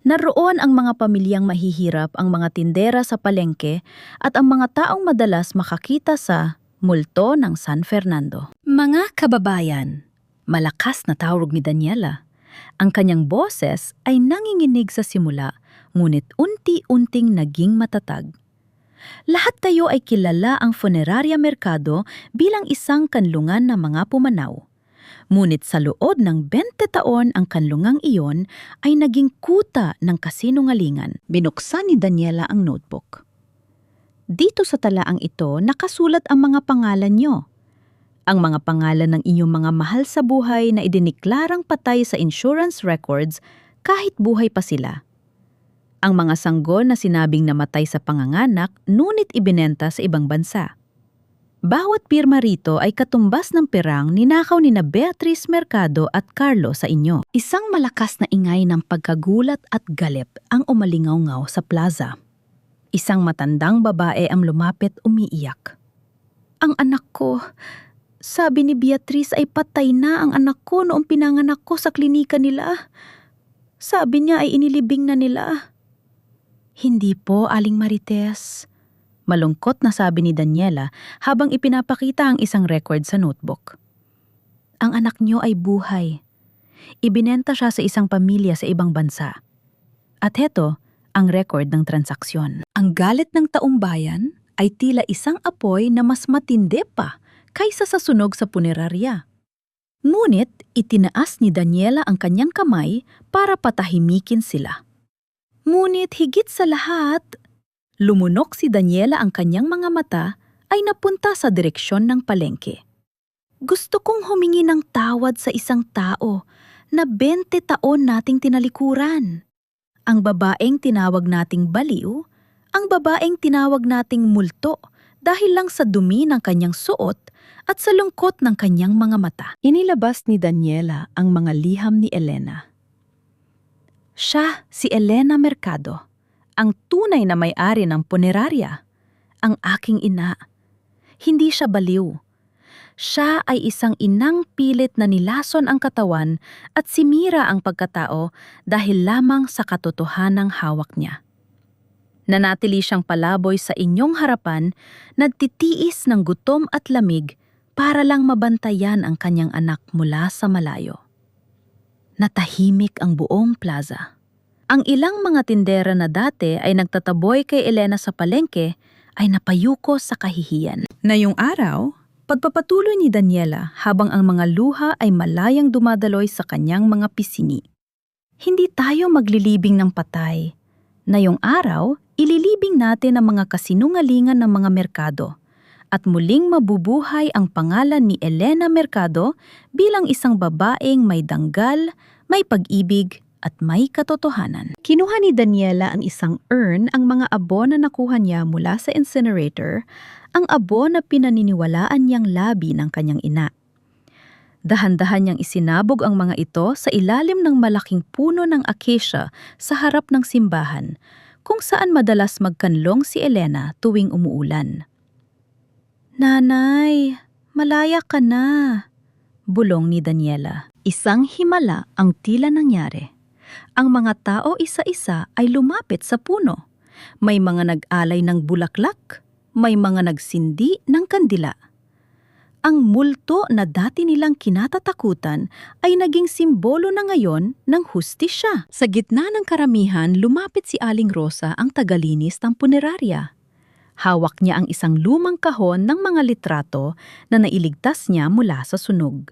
A: Naroon ang mga pamilyang mahihirap, ang mga tindera sa palengke at ang mga taong madalas makakita sa multo ng San Fernando. Mga kababayan, malakas na tawag ni Daniela. Ang kanyang boses ay nanginginig sa simula, ngunit unti-unting naging matatag. Lahat tayo ay kilala ang Funeraria Mercado bilang isang kanlungan ng mga pumanaw. Ngunit sa loob ng 20 taon ang kanlungang iyon ay naging kuta ng kasinungalingan. Binuksan ni Daniela ang notebook. Dito sa talaang ito nakasulat ang mga pangalan nyo. Ang mga pangalan ng inyong mga mahal sa buhay na idiniklarang patay sa insurance records kahit buhay pa sila. Ang mga sanggol na sinabing namatay sa panganganak ngunit ibinenta sa ibang bansa. Bawat pirma rito ay katumbas ng perang ninakaw ni na Beatrice Mercado at Carlo sa inyo. Isang malakas na ingay ng pagkagulat at galit ang umalingaw-ngaw sa plaza. Isang matandang babae ang lumapit umiiyak. Ang anak ko, sabi ni Beatrice ay patay na ang anak ko noong pinanganak ko sa klinika nila. Sabi niya ay inilibing na nila. Hindi po, Aling Marites. Malungkot na sabi ni Daniela habang ipinapakita ang isang record sa notebook. Ang anak niyo ay buhay. Ibinenta siya sa isang pamilya sa ibang bansa. At heto, ang record ng transaksyon. Ang galit ng taong bayan ay tila isang apoy na mas matindi pa kaysa sa sunog sa punerarya. Ngunit itinaas ni Daniela ang kanyang kamay para patahimikin sila. Ngunit higit sa lahat, lumunok si Daniela, ang kanyang mga mata ay napunta sa direksyon ng palengke. Gusto kong humingi ng tawad sa isang tao na 20 taon nating tinalikuran. Ang babaeng tinawag nating baliw, ang babaeng tinawag nating multo dahil lang sa dumi ng kanyang suot at sa lungkot ng kanyang mga mata. Inilabas ni Daniela ang mga liham ni Elena. Siya si Elena Mercado, ang tunay na may-ari ng punerarya, ang aking ina. Hindi siya baliw. Siya ay isang inang pilit na nilason ang katawan at sinira ang pagkatao dahil lamang sa katotohanang hawak niya. Nanatili siyang palaboy sa inyong harapan, nagtitiis ng gutom at lamig para lang mabantayan ang kanyang anak mula sa malayo. Natahimik ang buong plaza. Ang ilang mga tindera na dati ay nagtataboy kay Elena sa palengke ay napayuko sa kahihiyan. Ngayong araw, pagpapatuloy ni Daniela habang ang mga luha ay malayang dumadaloy sa kanyang mga pisini. Hindi tayo maglilibing ng patay. Ngayong araw, ililibing natin ang mga kasinungalingan ng mga merkado at muling mabubuhay ang pangalan ni Elena Mercado bilang isang babaeng may danggal, may pag-ibig at may katotohanan. Kinuha ni Daniela ang isang urn, ang mga abo na nakuha niya mula sa incinerator, ang abo na pinaniniwalaan niyang labi ng kanyang ina. Dahan-dahan niyang isinabog ang mga ito sa ilalim ng malaking puno ng acacia sa harap ng simbahan, kung saan madalas magkanlong si Elena tuwing umuulan. Nanay, malaya ka na, bulong ni Daniela. Isang himala ang tila nangyari. Ang mga tao isa-isa ay lumapit sa puno. May mga nag-alay ng bulaklak, may mga nagsindi ng kandila. Ang multo na dati nilang kinatatakutan ay naging simbolo na ngayon ng hustisya. Sa gitna ng karamihan, lumapit si Aling Rosa, ang tagalinis ng punerarya. Hawak niya ang isang lumang kahon ng mga litrato na nailigtas niya mula sa sunog.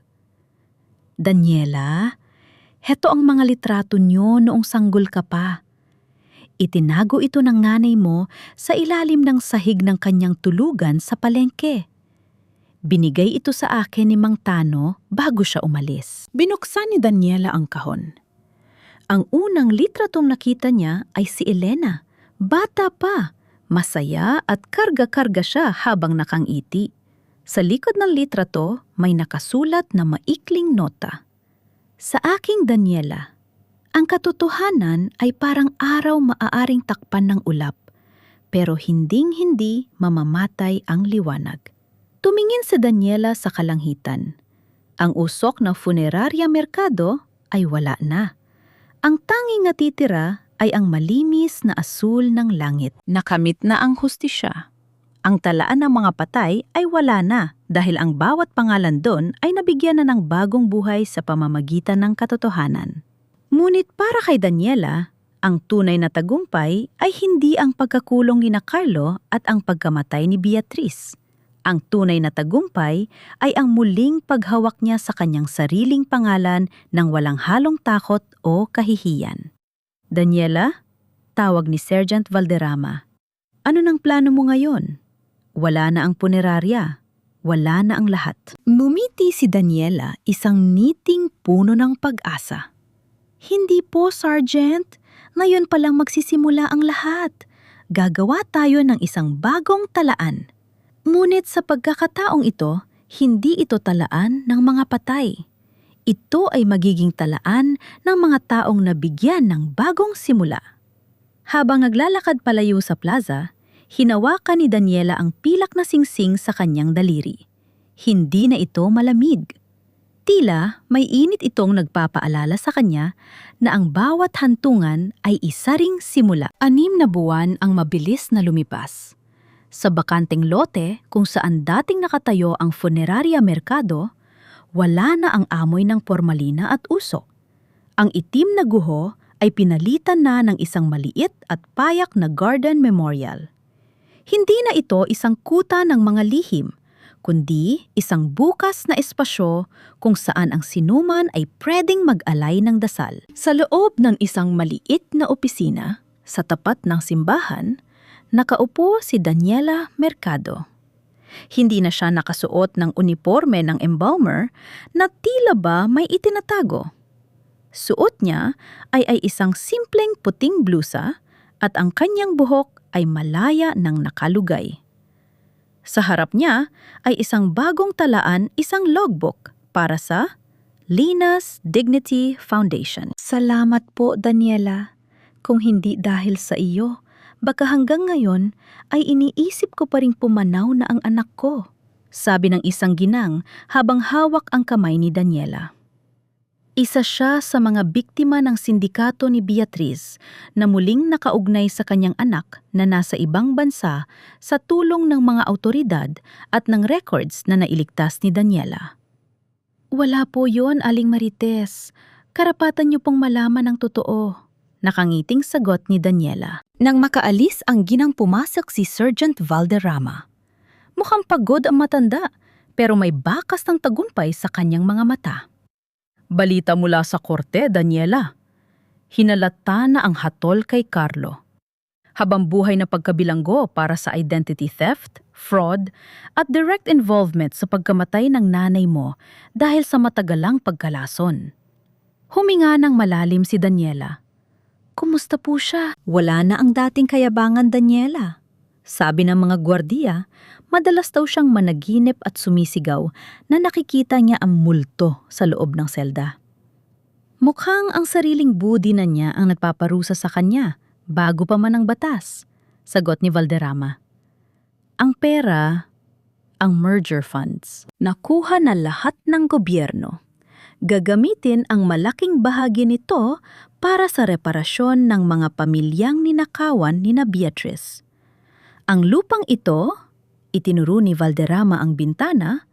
A: Daniela, heto ang mga litrato niyo noong sanggol ka pa. Itinago ito ng nanay mo sa ilalim ng sahig ng kanyang tulugan sa palengke. Binigay ito sa akin ni Mang Tano bago siya umalis. Binuksan ni Daniela ang kahon. Ang unang litratong nakita niya ay si Elena. Bata pa, masaya at karga-karga siya habang nakangiti. Sa likod ng litrato may nakasulat na maikling nota. Sa aking Daniela, ang katotohanan ay parang araw maaaring takpan ng ulap, pero hinding-hindi mamamatay ang liwanag. Tumingin si Daniela sa kalangitan. Ang usok ng Funeraria Mercado ay wala na. Ang tanging natitira ay ang malinis na asul ng langit. Nakamit na ang hustisya. Ang talaan ng mga patay ay wala na dahil ang bawat pangalan doon ay nabigyan na ng bagong buhay sa pamamagitan ng katotohanan. Ngunit para kay Daniela, ang tunay na tagumpay ay hindi ang pagkakulong ni Carlo at ang pagkamatay ni Beatriz. Ang tunay na tagumpay ay ang muling paghawak niya sa kanyang sariling pangalan ng walang halong takot o kahihiyan. Daniela, tawag ni Sergeant Valderrama. Ano nang plano mo ngayon? Wala na ang punerarya. Wala na ang lahat. Ngumiti si Daniela, isang niting puno ng pag-asa. Hindi po, Sergeant. Ngayon pa lang magsisimula ang lahat. Gagawa tayo ng isang bagong talaan. Ngunit sa pagkakataong ito, hindi ito talaan ng mga patay. Ito ay magiging talaan ng mga taong nabigyan ng bagong simula. Habang naglalakad palayo sa plaza, hinawakan ni Daniela ang pilak na singsing sa kanyang daliri. Hindi na ito malamig. Tila may init itong nagpapaalala sa kanya na ang bawat hantungan ay isa ring simula. 6 na buwan ang mabilis na lumipas. Sa bakanteng lote kung saan dating nakatayo ang Funeraria Mercado, wala na ang amoy ng pormalina at usok. Ang itim na guho ay pinalitan na ng isang maliit at payak na garden memorial. Hindi na ito isang kuta ng mga lihim, kundi isang bukas na espasyo kung saan ang sinuman ay pwedeng mag-alay ng dasal. Sa loob ng isang maliit na opisina, sa tapat ng simbahan, nakaupo si Daniela Mercado. Hindi na siya nakasuot ng uniforme ng embalmer na tila ba may itinatago. Suot niya ay isang simpleng puting blusa at ang kanyang buhok ay malaya ng nakalugay. Sa harap niya ay isang bagong talaan, isang logbook para sa Lina's Dignity Foundation. Salamat po, Daniela. Kung hindi dahil sa iyo, baka hanggang ngayon ay iniisip ko pa ring pumanaw na ang anak ko, sabi ng isang ginang habang hawak ang kamay ni Daniela. Isa siya sa mga biktima ng sindikato ni Beatriz na muling nakaugnay sa kanyang anak na nasa ibang bansa sa tulong ng mga awtoridad at ng records na nailigtas ni Daniela. Wala po yon, Aling Marites. Karapatan niyo pong malaman ang totoo. Nakangiting sagot ni Daniela. Nang makaalis ang ginang, pumasok si Sergeant Valderrama. Mukhang pagod ang matanda, pero may bakas ng tagumpay sa kanyang mga mata. Balita mula sa korte, Daniela. Hinalata na ang hatol kay Carlo. Habang buhay na pagkabilanggo para sa identity theft, fraud, at direct involvement sa pagkamatay ng nanay mo dahil sa matagalang pagkalason. Huminga ng malalim si Daniela. Kumusta po siya? Wala na ang dating kayabangan, Daniela. Sabi ng mga gwardiya, madalas daw siyang managinip at sumisigaw na nakikita niya ang multo sa loob ng selda. Mukhang ang sariling budi na niya ang nagpaparusa sa kanya, bago pa man ang batas, sagot ni Valderrama. Ang pera, ang merger funds. Nakuha na lahat ng gobyerno. Gagamitin ang malaking bahagi nito para sa reparasyon ng mga pamilyang ninakawan ni Beatrice. Ang lupang ito, itinuro ni Valderrama ang bintana,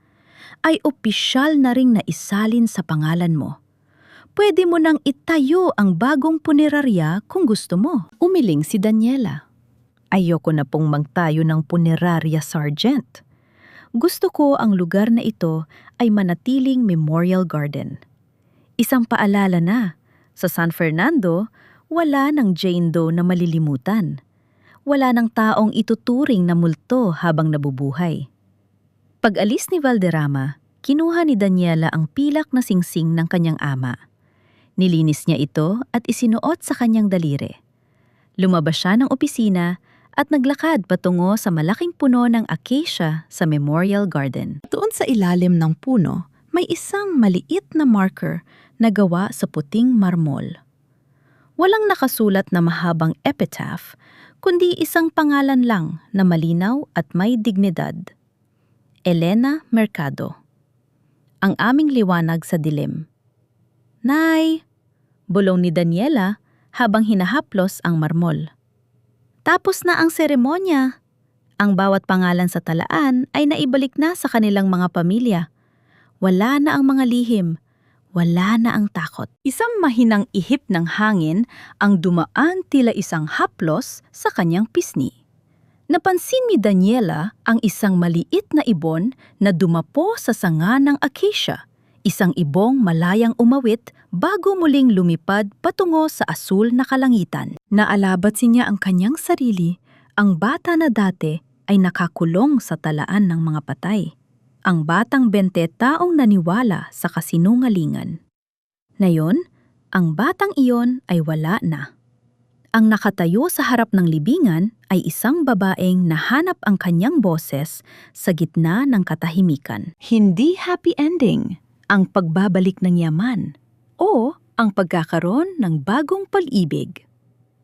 A: ay opisyal na ring naisalin sa pangalan mo. Pwede mo nang itayo ang bagong punerarya kung gusto mo. Umiling si Daniela. Ayoko na pong magtayo ng punerarya, Sergeant. Gusto ko ang lugar na ito ay manatiling memorial garden. Isang paalala na, sa San Fernando, wala ng Jane Doe na malilimutan. Wala ng taong ituturing na multo habang nabubuhay. Pag-alis ni Valderrama, kinuha ni Daniela ang pilak na singsing ng kanyang ama. Nilinis niya ito at isinuot sa kanyang daliri. Lumabas siya ng opisina at naglakad patungo sa malaking puno ng acacia sa Memorial Garden. Doon sa ilalim ng puno, may isang maliit na marker na gawa sa puting marmol. Walang nakasulat na mahabang epitaph, kundi isang pangalan lang na malinaw at may dignidad. Elena Mercado. Ang aming liwanag sa dilim. Nay! Bulong ni Daniela habang hinahaplos ang marmol. Tapos na ang seremonya. Ang bawat pangalan sa talaan ay naibalik na sa kanilang mga pamilya. Wala na ang mga lihim. Wala na ang takot. Isang mahinang ihip ng hangin ang dumaan tila isang haplos sa kanyang pisngi. Napansin ni Daniela ang isang maliit na ibon na dumapo sa sanga ng acacia. Isang ibong malayang umawit bago muling lumipad patungo sa asul na kalangitan. Naalabat niya ang kanyang sarili, ang bata na dati ay nakakulong sa talaan ng mga patay. Ang batang 20 taong naniwala sa kasinungalingan. Ngayon, ang batang iyon ay wala na. Ang nakatayo sa harap ng libingan ay isang babaeng nahanap ang kanyang boses sa gitna ng katahimikan. Hindi happy ending ang pagbabalik ng yaman o ang pagkakaroon ng bagong pag-ibig.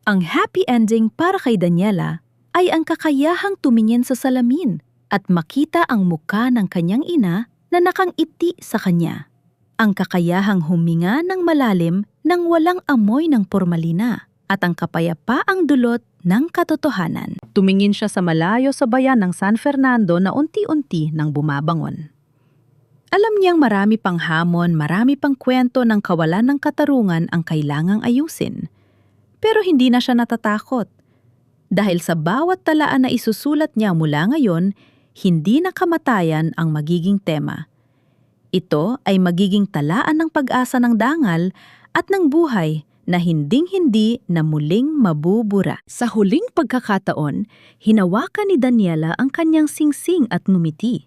A: Ang happy ending para kay Daniela ay ang kakayahang tumingin sa salamin at makita ang muka ng kanyang ina na nakangiti sa kanya. Ang kakayahang huminga ng malalim nang walang amoy ng pormalina at ang kapayapaang dulot ng katotohanan. Tumingin siya sa malayo sa bayan ng San Fernando na unti-unti nang bumabangon. Alam niyang marami pang hamon, marami pang kwento ng kawalan ng katarungan ang kailangang ayusin. Pero hindi na siya natatakot. Dahil sa bawat talaan na isusulat niya mula ngayon, hindi na kamatayan ang magiging tema. Ito ay magiging talaan ng pag-asa ng dangal at ng buhay na hinding-hindi na muling mabubura. Sa huling pagkakataon, hinawakan ni Daniela ang kanyang singsing at ngumiti.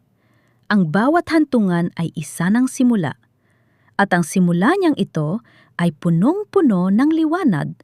A: Ang bawat hantungan ay isa ng simula. At ang simula niyang ito ay punong-puno ng liwanag